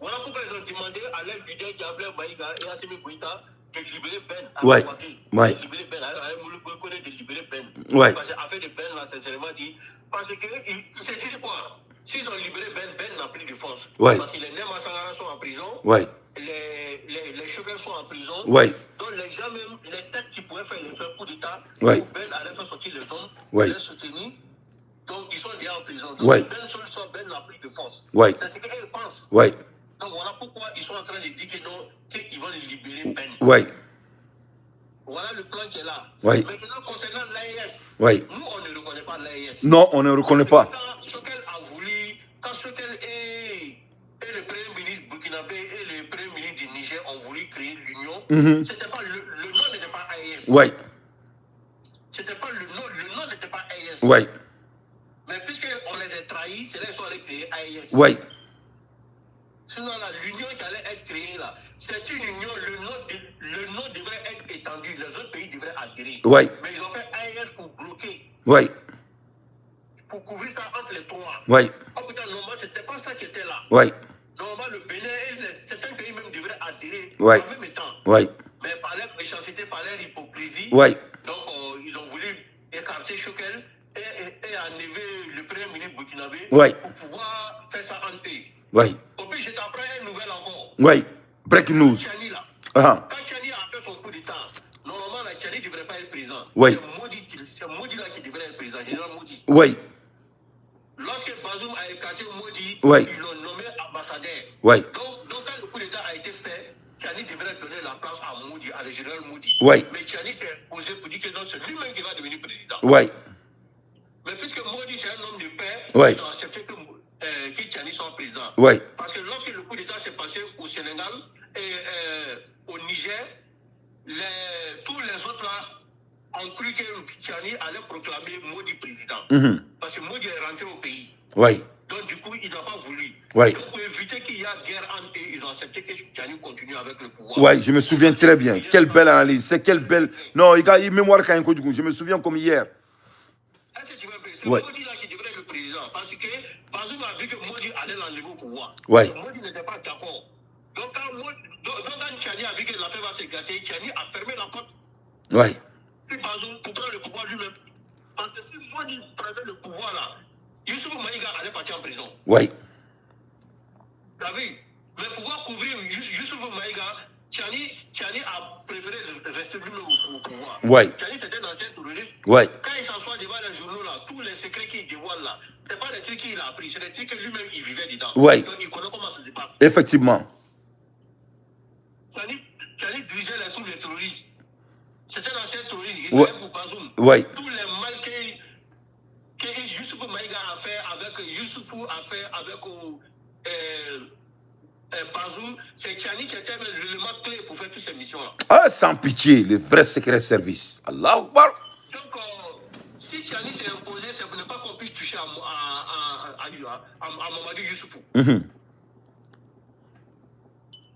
Voilà pourquoi ils ont demandé à leur leader qui est Blaise Maïga et Assimi Goïta de libérer Ben. Ouais. De libérer Ben. De libérer Ben. Ouais. Parce que l'affaire de Ben, là, sincèrement dit, parce que c'est dit quoi? S'ils ont libéré Ben, Ben n'a plus de force. Ouais. Parce que les Nema Sangara sont en prison. Ouais. Les chauffeurs sont en prison. Ouais. Donc les gens même, les têtes qui pouvaient faire le coup d'État, Ouais. où Ben allait faire sortir les hommes, Ouais. les soutenir. Donc ils sont déjà en prison. Donc Ouais. si Ben seul sort, Ben n'a plus de force. Ouais. C'est ce qu'ils pensent. Ouais. Donc voilà pourquoi ils sont en train de dire que non, qu'ils vont libérer Ben. Ouais. Voilà le plan qui est là. Ouais. Maintenant, concernant l'AES, Ouais. nous, on ne reconnaît pas l'AES. Non, on ne reconnaît pas. Quand Sokel a voulu, quand Sokel et le Premier ministre burkinabé et le Premier ministre du Niger ont voulu créer l'union, c'était pas le nom n'était pas AES. Ouais. C'était pas le nom n'était pas AES. Ouais. Mais puisqu'on les a trahis, c'est là qu'ils sont allés créer AES. Ouais. Sinon, l'union qui allait être créée là, c'est une union, le nom devrait être étendu, les autres pays devraient adhérer. Ouais. Mais ils ont fait AES pour bloquer. Ouais. Pour couvrir ça entre les trois. Ouais. Oh putain, normalement, c'était pas ça qui était là. Ouais. Normalement, le Bénin et certains pays même devraient adhérer Ouais. en même temps. Ouais. Mais par leur méchanceté, par leur hypocrisie, Ouais. donc ils ont voulu écarter Choquel et enlever le Premier ministre burkinabé pour pouvoir faire ça en paix. Ouais. Au plus, je t'apprends une nouvelle encore. Ouais. Breaking news. Tchani, là. Ah. Quand Tchani a fait son coup d'État, normalement, la Tchani ne devrait pas être président. Ouais. C'est Modi là qui devrait être président, général Modi. Ouais. Lorsque Bazoum a écarté Modi, Ouais. ils l'ont nommé ambassadeur. Ouais. Donc, quand le coup d'État a été fait, Tchani devrait donner la place à Modi, à le général Modi. Ouais. Mais Tchani s'est posé pour dire que non, c'est lui-même qui va devenir président. Ouais. Mais puisque Modi, c'est un homme de paix, Ouais. il a accepté que Tchani soit président. Ouais. Parce que lorsque le coup d'État s'est passé au Sénégal et au Niger, tous les autres là ont cru que Tchani allait proclamer Modi président. Parce que Modi est rentré au pays. Ouais. Donc du coup, il n'a pas voulu. Ouais. Donc pour éviter qu'il y ait guerre entre eux, ils ont accepté que Tchani continue avec le pouvoir. Ouais, je me souviens très bien. Quelle belle analyse. C'est quelle belle. Non, il y a une mémoire quand même. Je me souviens comme hier. Est-ce que tu veux c'est Modi là qui devrait être le président. Parce que Bazoum a vu que Modi allait l'enlever au pouvoir. Ouais. Modi n'était pas d'accord. Donc quand Tchani a vu que l'affaire va se gâter, Tchani a fermé la porte. Ouais. C'est Bazoum pour prendre le pouvoir lui-même. Parce que si Modi prenait le pouvoir là, Youssouf Maïga allait partir en prison. Ouais. T'as vu? Mais pour pouvoir couvrir Youssouf Maïga, Tchani a préféré rester lui-même au pouvoir. Ouais. Tchani, c'était un ancien terroriste. Ouais. Quand il s'assoit devant les journaux, là, tous les secrets qu'il dévoile, là, c'est pas des trucs qu'il a appris, c'est des trucs que lui-même, il vivait dedans. Ouais. Donc, il connaît comment ça se passe. Effectivement. Tchani dirigeait les troupes des terroristes. C'était un ancien terroriste. Il Ouais. travaillait pour Bazoum. Ouais. Tous les mal que Youssouf Maïga a fait avec Youssoufou a fait avec Bazoum, c'est Tchani qui était l'élément clé pour faire toutes ces missions-là. Ah, sans pitié, le vrai secret service. Allah Akbar. Donc, si Tchani s'est imposé, c'est pour ne pas qu'on puisse toucher à Mamadou Youssoufou.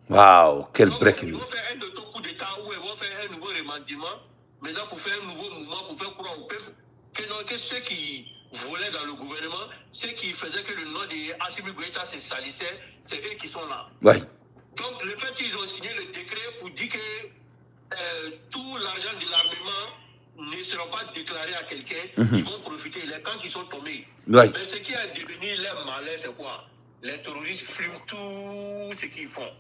Waouh, quel Donc, break. ils vont faire un autre coup d'État où ils vont faire un nouveau remaniement, maintenant pour faire un nouveau mouvement, pour faire croire au peuple que ceux qui volaient dans le gouvernement, ceux qui faisaient que le nom de Assimi Goïta se salissait, c'est eux qui sont là. Ouais. Donc, le fait qu'ils ont signé le décret pour dire que tout l'argent de l'armement ne seront pas déclarés à quelqu'un, ils vont profiter. Les camps qui sont tombés. Ouais. Mais ce qui a devenu leur malheur, c'est quoi? Les terroristes fument tout ce qu'ils font.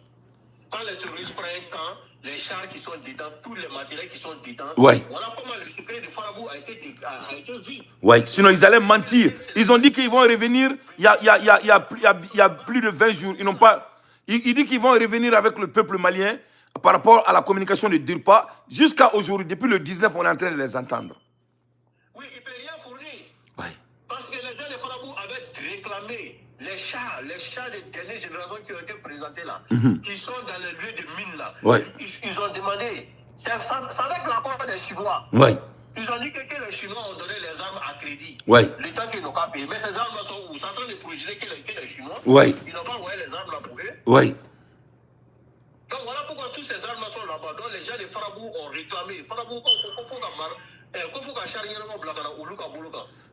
Quand les terroristes prennent un camp, les chars qui sont dedans, tous les matériels qui sont dedans, Ouais. voilà comment le secret de Farabou a été vu. Ouais. Sinon, ils allaient mentir. Ils ont dit qu'ils vont revenir il y a plus de 20 jours. Ils n'ont pas. Ils disent qu'ils vont revenir avec le peuple malien par rapport à la communication de Dirpa. Jusqu'à aujourd'hui, depuis le 19, on est en train de les entendre. Oui, il ne peut rien fournir. Ouais. Parce que les gens de Farabou avaient réclamé les chars des dernières générations qui ont été présentés là, qui sont dans les lieux de mine là. Ouais. Ils ont demandé, ça avec l'accord des Chinois. Ouais. Ils ont dit que les Chinois ont donné les armes à crédit. Ouais. L'État qui n'ont pas payé. Mais ces armes-là sont où? C'est en train de projeter que les Chinois. Ouais. Ils n'ont pas envoyé les armes là pour eux. Ouais. Donc voilà pourquoi tous ces armes sont là-bas. Donc les gens de Farabou ont réclamé. Farabou,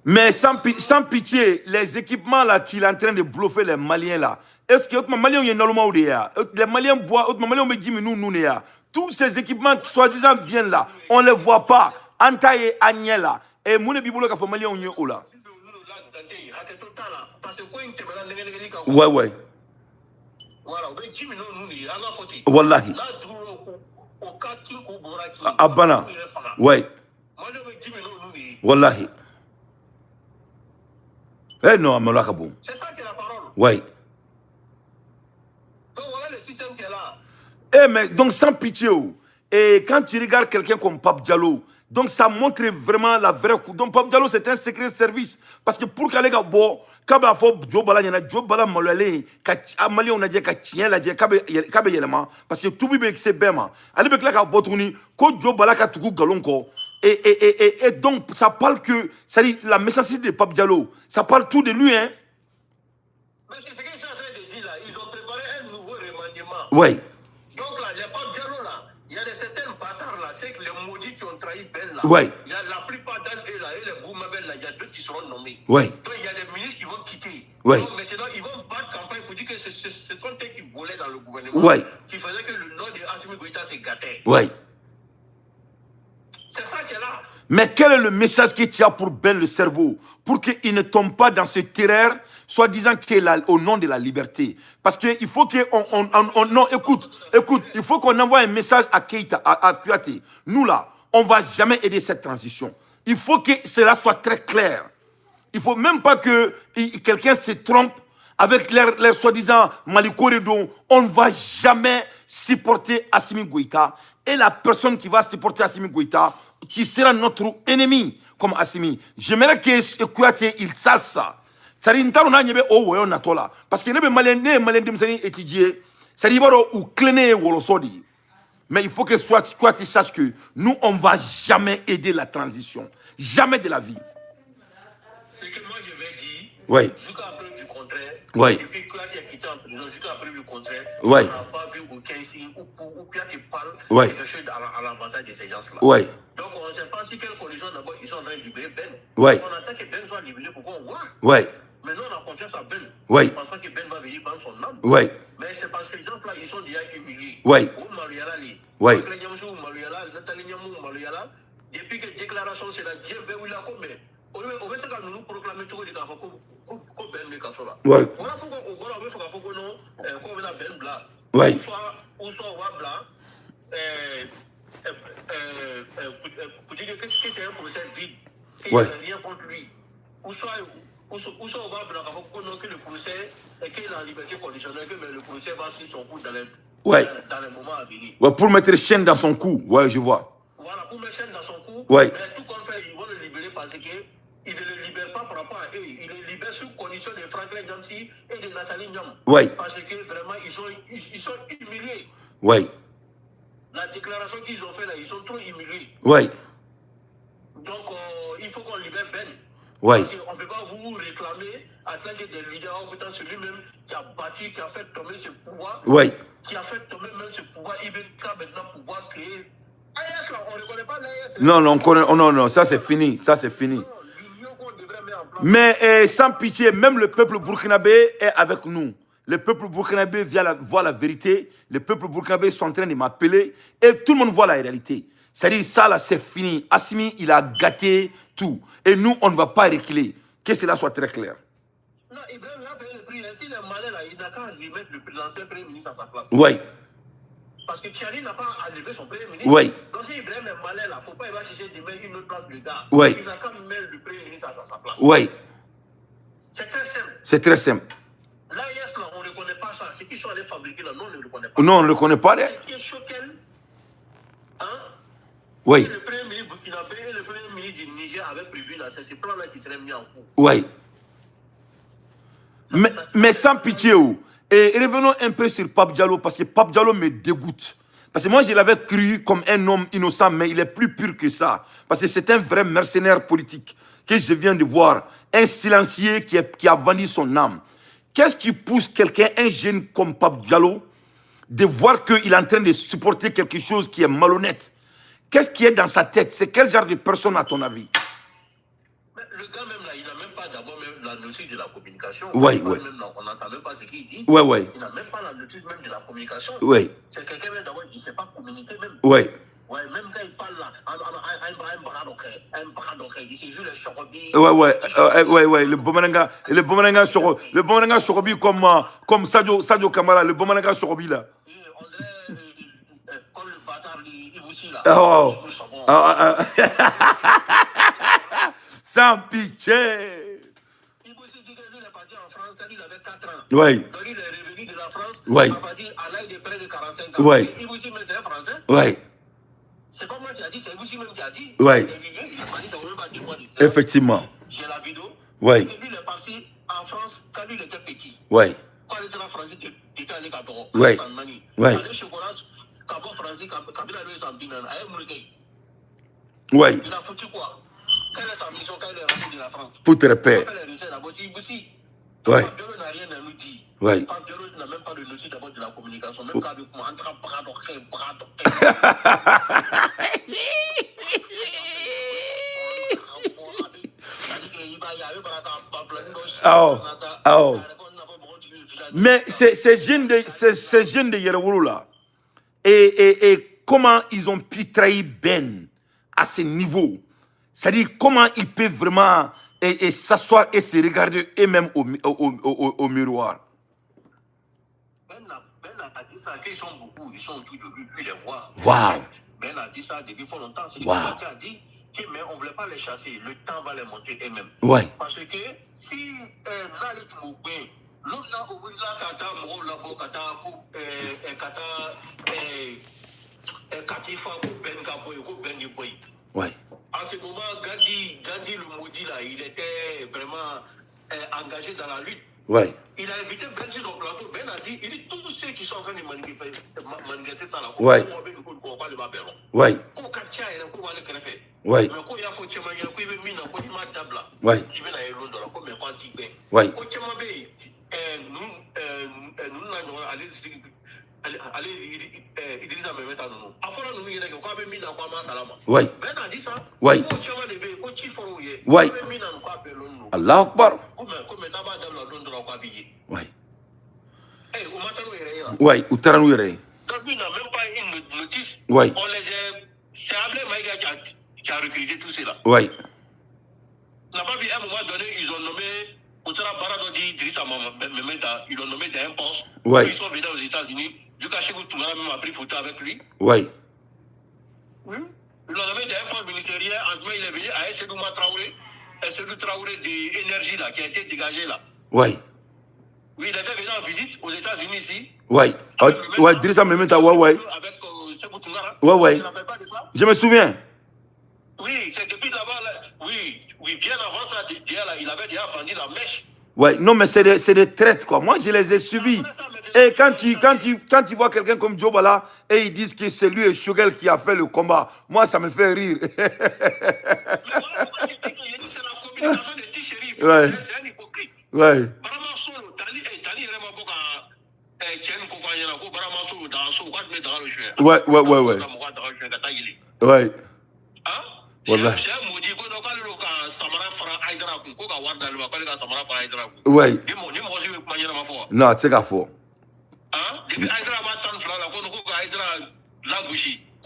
mais sans pitié, les équipements là qu'il est en train de bluffer les Maliens là, est-ce que les Maliens les Maliens boivent, les Maliens me disent nous tous ces équipements qui soi-disant viennent là, on les voit pas. Antaye Agnella et Moune Bibolo qui a fait Malien on là. Ouais ouais. Wallahi. Abana. Ouais. Wallahi. Eh non, Amalaka bon. C'est ça qui est la parole. Ouais. Donc voilà le système qui est là. Eh mais donc sans pitié. Et quand tu regardes quelqu'un comme Pape Diallo, donc ça montre vraiment la vraie coup. Donc Pape Diallo c'est un secret service parce que pour qu'elle ait bon, quand il faut Joe Bala yana Joe Bala malale, quand Mali on a dit que tient la dit kabe yelema parce que tout bibe c'est bema. Ali be kla ka botuni ko Joe Bala ka tuku galon ko. Et donc ça parle que ça dit la messagerie de Pape Diallo, ça parle tout de lui hein. Mais c'est ce que je suis en train de dire là, ils ont préparé un nouveau remaniement. Ouais. Donc là, les Pape Diallo là, il y a certains bâtards là, c'est que les maudits qui ont trahi Ben là. Ouais. Il y a la plupart d'entre eux là, et les Boumabel là, il y a d'autres qui seront nommés. Ouais. Donc il y a des ministres qui vont quitter. Ouais. Donc maintenant, ils vont battre campagne pour dire que ce sont eux qui volaient dans le gouvernement. Ouais. Qui faisaient que le nom de Assimi Goïta se gâtait. Ouais. C'est ça qui est là. Mais quel est le message que tu as pour Ben le cerveau? Pour qu'il ne tombe pas dans ce terreur, soi-disant qu'il est au nom de la liberté. Parce qu'il faut qu'on... non, écoute, il faut qu'on envoie un message à Keïta, à Kouyaté. Nous là, on ne va jamais aider cette transition. Il faut que cela soit très clair. Il ne faut même pas que quelqu'un se trompe avec leur soi-disant Malikoredon. On ne va jamais supporter Assimi Goïta. Et la personne qui va supporter Assimi Goïta, tu seras notre ennemi comme Assimi. J'aimerais que Kouyaté il sache ça. Parce que les Maliens étudiés, ça dit ou cléné ou le sodi. Mais il faut que Kouyaté sache que nous, on ne va jamais aider la transition. Jamais de la vie. Ce que moi je vais dire, ouais. Jusqu'à preuve du contraire, ouais. Depuis que Kouyaté a quitté en prison, jusqu'à preuve du contraire, ouais. on n'a pas vu aucun signe où Kouyaté parle ouais. quelque chose à l'avantage de ces gens-là. Ouais. Donc on ne sait pas si quelles conditions d'abord ils sont en train de libérer Ben. Ouais. On attend que Ben soit libéré pour qu'on voit. Ouais. Maintenant on a confiance à Ben. Ouais. On pense que Ben va venir prendre son âme. Ouais. Mais c'est parce que les gens-là, ils sont déjà humiliés. Ouais. Ouais. Depuis que la déclaration c'est la Dieu, ben oui, là, comme on veut ça quand nous proclamer tout le temps comme Ben Mekassola. Ouais. Voilà pourquoi on veut faire que non, comme on a Ben Bla. Ouais. Ou soit Wabla, pour dire que c'est un procès vide, qu'il n'y a rien contre lui. Ou soit on va que le procès et qu'il a la liberté conditionnelle, que le procès va suivre son cours dans les moments à venir. Ouais, pour mettre le chien dans son cou, ouais, je vois. Voilà, pour mettre le chien dans son cou, ouais. Mais tout compte fait, ils vont le libérer parce qu'ils ne le libèrent pas par rapport à eux. Ils le libèrent sous condition de Franklin Nyamsi et de Nassali Nyam. Ouais. Parce que vraiment, ils sont humiliés. Ouais. La déclaration qu'ils ont fait là, ils sont trop humiliés. Ouais. Donc, il faut qu'on libère Ben. Ouais. Parce qu'on ne peut pas vous réclamer en tant que des leaders, en tant que celui-même qui a battu, qui a fait tomber ce pouvoir. Ouais. Qui a fait tomber même ce pouvoir. Il veut maintenant pouvoir créer. AES, là, on ne connaît pas l'AES. Non, non, on connaît. Oh, non, non, ça c'est fini. Ça c'est fini. Non, l'union qu'on devrait mettre en place. Mais sans pitié, même le peuple burkinabé est avec nous. Le peuple burkinabé voit la vérité. Le peuple burkinabé sont en train de m'appeler. Et tout le monde voit la réalité. C'est-à-dire, ça là, c'est fini. Assimi, il a gâté tout. Et nous, on ne va pas reculer. Que cela soit très clair. Non, Ibrahim a payé le prix. S'il est malin, là, il n'a qu'à lui mettre l'ancien Premier ministre à sa place. Oui. Parce que Tchani n'a pas enlevé son Premier ministre. Oui. Donc si Ibrahim est malin, là, il ne faut pas il va chercher de mettre une autre place de gars. Oui. Il n'a qu'à mettre le Premier ministre à sa place. Oui. C'est très simple. C'est très simple. L'AIS, là, on ne reconnaît pas ça. Ce qu'ils sont allés fabriquer, là, non, on ne le reconnaît pas. Non, on ne le reconnaît pas. Ce qui est choquant, hein? Oui. Le Premier ministre burkinabé et le Premier ministre du Niger avaient prévu, là, c'est ce plan-là qui serait mis en cours. Oui. Mais sans pitié. Et revenons un peu sur Pape Diallo, parce que Pape Diallo me dégoûte. Parce que moi, je l'avais cru comme un homme innocent, mais il est plus pur que ça. Parce que c'est un vrai mercenaire politique que je viens de voir. Un silencieux qui a vendu son âme. Qu'est-ce qui pousse quelqu'un, un jeune comme Pape Diallo, de voir qu'il est en train de supporter quelque chose qui est malhonnête? Qu'est-ce qui est dans sa tête? C'est quel genre de personne, à ton avis? Mais le gars, même là, il n'a même pas d'abord la notion de la communication. Oui, oui. On n'entend même pas ce qu'il dit. Oui, oui. Il n'a même pas la notion même de la communication. Oui. C'est quelqu'un, même d'abord, il ne sait pas communiquer même. Oui. Ouais, même quand il parle là, un bras d'oreille, il se joue le chorobi. Ouais, le Bomananga chorobi comme Sadio Kamara, le Bomananga chorobi là. On dirait comme le bâtard d'Ibouchi là. Oh. Sans pitié. Ibouchi dit que lui, il est parti en France quand il avait 4 ans. Oui. Donc il est revenu de la France. Oui. Il est parti à l'âge de près de 45 ans. Oui. Ibouchi, mais c'est un Français. Oui. C'est pas moi qui a dit, c'est Ibouchi même qui a dit. Oui. Il Effectivement. J'ai la vidéo. Oui. Lui, il est parti en France quand lui, il était petit. Oui. Quand il était en France, il était allé à Toro. Oui. Oui. Il chocolat, Cabo français, Kabila lui, Sambinan, à Mourgueil. Oui. Il a foutu quoi? Quelle est sa mission quand il est rentré de la France? Pour te répéter. Oui. Ouais. Diallo n'a rien à nous dire. Ouais. Pape Diallo n'a même pas de notion d'abord de la communication. Même quand il entre bras d'oreille. Mais ces jeunes de Yerewourou là, et comment ils ont pu trahir Ben à ce niveau? C'est-à-dire comment ils peuvent vraiment s'asseoir et se regarder eux-mêmes au miroir. Ben a dit ça, qu'ils sont beaucoup, ils sont tous depuis les voir. Wow. Ben a dit ça depuis fort longtemps. C'est lui qui a dit que mais on ne voulait pas les chasser, le temps va les monter eux-mêmes. Ouais. Parce que si Nalit Moubé, l'autre là, au bout de la Kata, Moro, Labo, Kata, Katifa, Ben Kaboy, Ben Boy. Ouais. À ce moment, Gandhi le maudit là, il était vraiment engagé dans la lutte. Ouais. Il a invité Ben sur son plateau. Ben a dit, il dit tous ceux qui sont en train de manifester ça là. Ouais. Ouais. Ouais. Ouais. Ouais. Allah Akbar. Ouais. Ouais, ou Taranou. Donc, il n'a même pas une notice. Ouais. C'est Ablé Maïga qui a recruté tout cela. Ouais. N'a pas vu à un moment donné, ils ont nommé Outsara Baradodi Idrissa Memeda, ils l'ont nommé d'un poste. Ouais. Ils sont venus aux États-Unis. Duka Chekou Toumara même a pris photo avec lui. Ouais. Oui. Ils l'ont nommé d'un poste ministériel. En ce moment, il est venu à Essedouma Traoré. Essedou Traoré d'énergie là, qui a été dégagé là. Ouais. Oui, il était venu en visite aux États-Unis ici. Ouais. Ouais, Idrissa Memeda, ouais. Avec Chekou Toumara. Ouais. Tu ne rappelles pas de ça? Je me souviens. Oui, c'est depuis là-bas. Oui, bien avant ça, il avait déjà vendu la mèche. Ouais, non, mais c'est des traites, quoi. Moi, je les ai suivis. Et quand tu vois quelqu'un comme Djobala, et ils disent que c'est lui et Shogel qui a fait le combat, moi, ça me fait rire. Mais voilà pourquoi je dis que c'est la communication de Tichérif. Ouais. C'est un hypocrite. Ouais. Vraiment, solo, Tali, vraiment, beaucoup Ouais. Ouais. Hein? Voilà. Ouais. Non, c'est qu'à faux. Hein? Depuis Aïdra va tant de la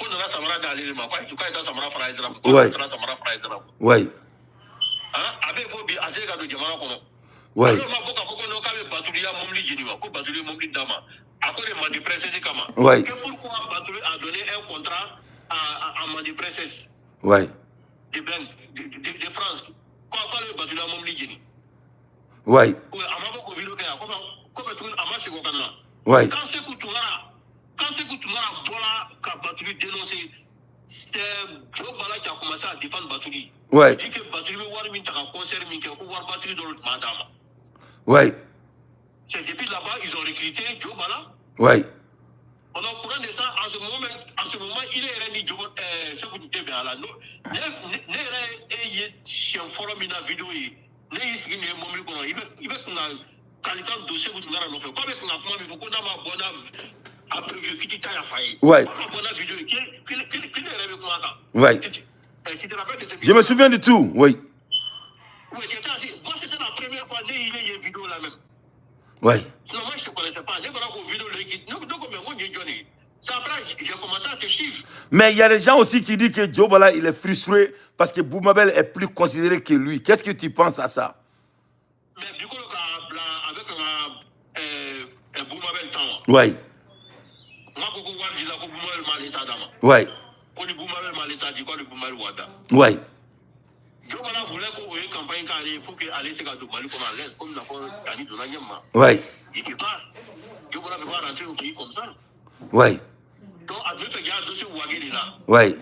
Quand on a Samara d'aller, ma quoi, tu as Samara Fraïdra. Ouais. Samara Fraïdra. Ouais. Avec vos billets, assez de Jamara. Ouais. Alors, ma boca, faut qu'on ait battu à Momli Genima, qu'on battu Momli Dama. À cause de Mandi Princess Kama. Ouais. Pourquoi Battu a donné un contrat à Mandi Princess? Ouais. De France. Quoi le battu à Momli Geni? Ouais. Oui, à ma boca, vidéo, comme tu as marché au Ghana. Ouais. Quand c'est que tu as voilà, qu'a Battu dénoncé, c'est Joe Bala qui a commencé à défendre Battu. Ouais. Il dit que Battu veut voir un concert, mais qu'il faut voir Battu dans l'autre madame. Ouais. C'est depuis là-bas, ils ont recruté Joe Bala. Ouais. On a au courant de ça, en ce moment, il est réuni Joe ce que tu dis bien là. Il est un forum, une vidéo, il est un moment, il va qualité de dossier que tu as fait. Comme il faut qu'on a ma bonne a prévu qui t'a failli. Ouais. Vidéo, qui est avec moi là. Ouais. Tu te rappelles de cette Je me souviens de tout, oui. Oui, moi c'était la première fois qu'il y a une vidéo là même. Ouais. Non, moi je ne te connaissais pas. Ça après, j'ai commencé à te suivre. Mais il y a des gens aussi qui disent que Joe Bala il est frustré parce que Boumabel est plus considéré que lui. Qu'est-ce que tu penses à ça? Mais du coup, avec Boumabel temps. Ouais. Moi, je dis que Boumabel m'a l'état d'âme. Ouais. Quand le Boumabel m'a l'état, du coup, le Boumabel Wada. Ouais. Joe Bala voulait qu'on ait une campagne pour que aller se garder Mali comme à l'aise, comme la fois Tani Donanyama. Ouais. Il ne peut pas. Joe Bala ne peut pas rentrer au pays comme ça. Ouais. Donc, à deux faits, il y a un dossier Ouagé là. Ouais.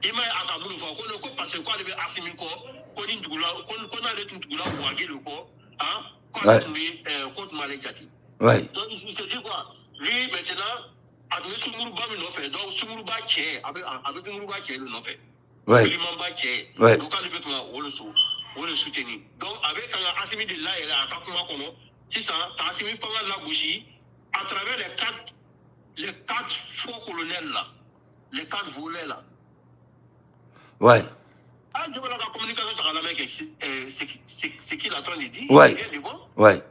Il m'a dit qu'on parce que quoi, il avait assimilé qu'on a les tout là Ouagé le corps, hein, qu'on a trouvé contre Malekati. Ouais. Donc, il se dit quoi? Lui, maintenant, avec Soumourouba, il l'a fait. Donc, Soumourouba qui est, avec Soumourouba qui est, il l'a fait. Ouais. Ouais. Donc, on le soutenir. Donc, avec un assimilé de là et là, c'est ça, t'as assimilé la bougie à travers les quatre faux colonels là, les quatre volets là. Ouais. Ah, je vois la communication avec la mec, c'est qu'il est en train de dire. Ouais. Ouais.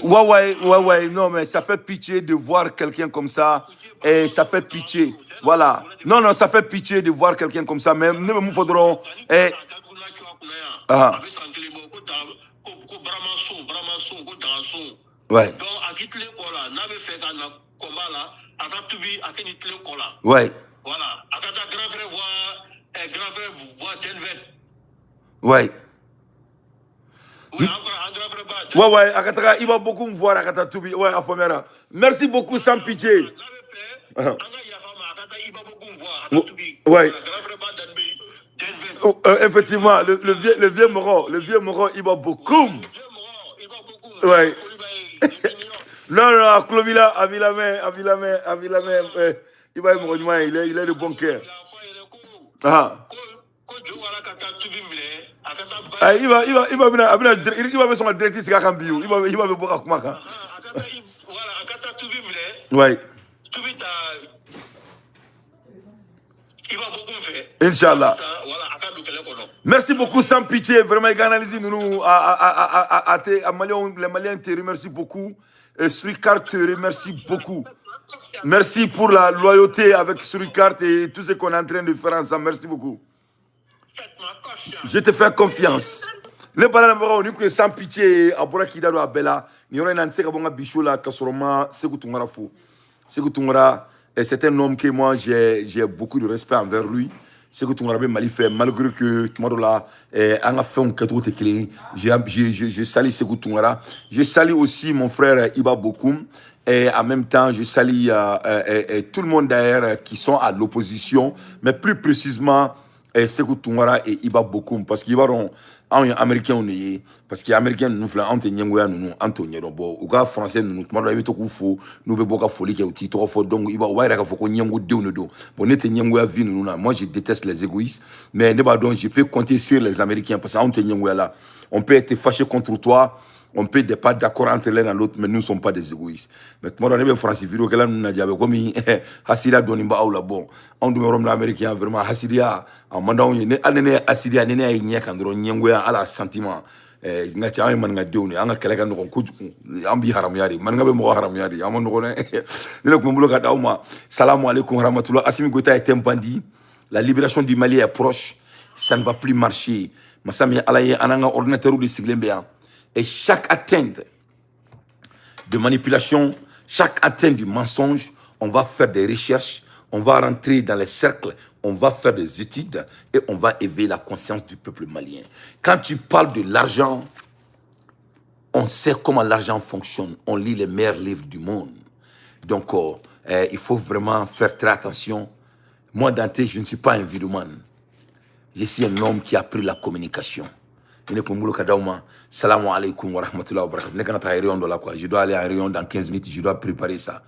Ouais, non, mais ça fait pitié de voir quelqu'un comme ça. Et ça fait pitié. Voilà. Non, ça fait pitié de voir quelqu'un comme ça. Mais nous, nous faudrons. Ouais. Ouais. Voilà. Grand frère voit Denver. Ouais. Oui, ouais, Akataka, il va beaucoup me voir, Akata Toubi. Ouais, Afomera. Merci beaucoup, sans pitié. Ouais. Effectivement, le vieux Moro, il va beaucoup. Ouais. Non, Clovila, Avilame, il va il est de bon cœur. Il va son directrice il va beaucoup à ouais. Inch'Allah. Merci beaucoup, sans pitié. Vraiment, il a analysé nous, les Maliens te remercient beaucoup. Suricart te remercie beaucoup. Merci pour la loyauté avec Suricart et tout ce qu'on est en train de faire ensemble. Merci beaucoup. Je te fais confiance. Ne parlons pas de sans pitié. Abora Kidado Abela. N'y aura un answer à Bichola Kasoroma. C'est un homme que moi j'ai beaucoup de respect envers lui. C'est que tu m'as mal fait, malgré que tu m'as là, on a fait un cadeau de clé. Je salue ce que tu m'as. Je salue aussi mon frère Iba Bokoum. Et en même temps, je salue tout le monde d'ailleurs qui sont à l'opposition, mais plus précisément Sekou Toungara et Iba Bokoum, parce qu'ils vont en américain on est parce que américain nous fla ante nyengoya nous antonye bo ou ga français nous tuma do ebito ku fo nous be boka folie ke outi trop fort donc Iba wa ka fo ko nyengo de nous do bon nete nyengoya vi nous na moi je déteste les égoïstes mais ne ba donc je peux compter sur les américains parce que ante nyengoya là on peut être fâché contre toi. On peut être pas d'accord entre l'un et l'autre, mais nous ne sommes pas des égoïstes. Mais moi, on est français, vidéo que là, nous n'avons pas comme Hassidia Donimba ou la bon. On doit remettre l'américain vraiment Hassidia. En mandant une année Hassidia, année à Ignac, en droit Nyangouya à la sentiment. ngati ay man nga dewni anga kala kan ko ambi haram yari man nga be mo haram yari amon ko ne dina ko mbulo ka dawma salamu alaykum rahmatullah. Assimi Goïta est un bandit, la libération du Mali est proche, ça ne va plus marcher. Masami alaye ananga ordinateur de Siglembea, et chaque atteinte de manipulation, chaque atteinte du mensonge, on va faire des recherches, on va rentrer dans les cercles, on va faire des études et on va éveiller la conscience du peuple malien. Quand tu parles de l'argent, on sait comment l'argent fonctionne. On lit les meilleurs livres du monde. Donc, il faut vraiment faire très attention. Moi, Dante, je ne suis pas un vidéoman. Je suis un homme qui a pris la communication. Salam alaikum wa rahmatullahi wa barakatuh. Je dois aller à Réunion dans 15 minutes, je dois préparer ça.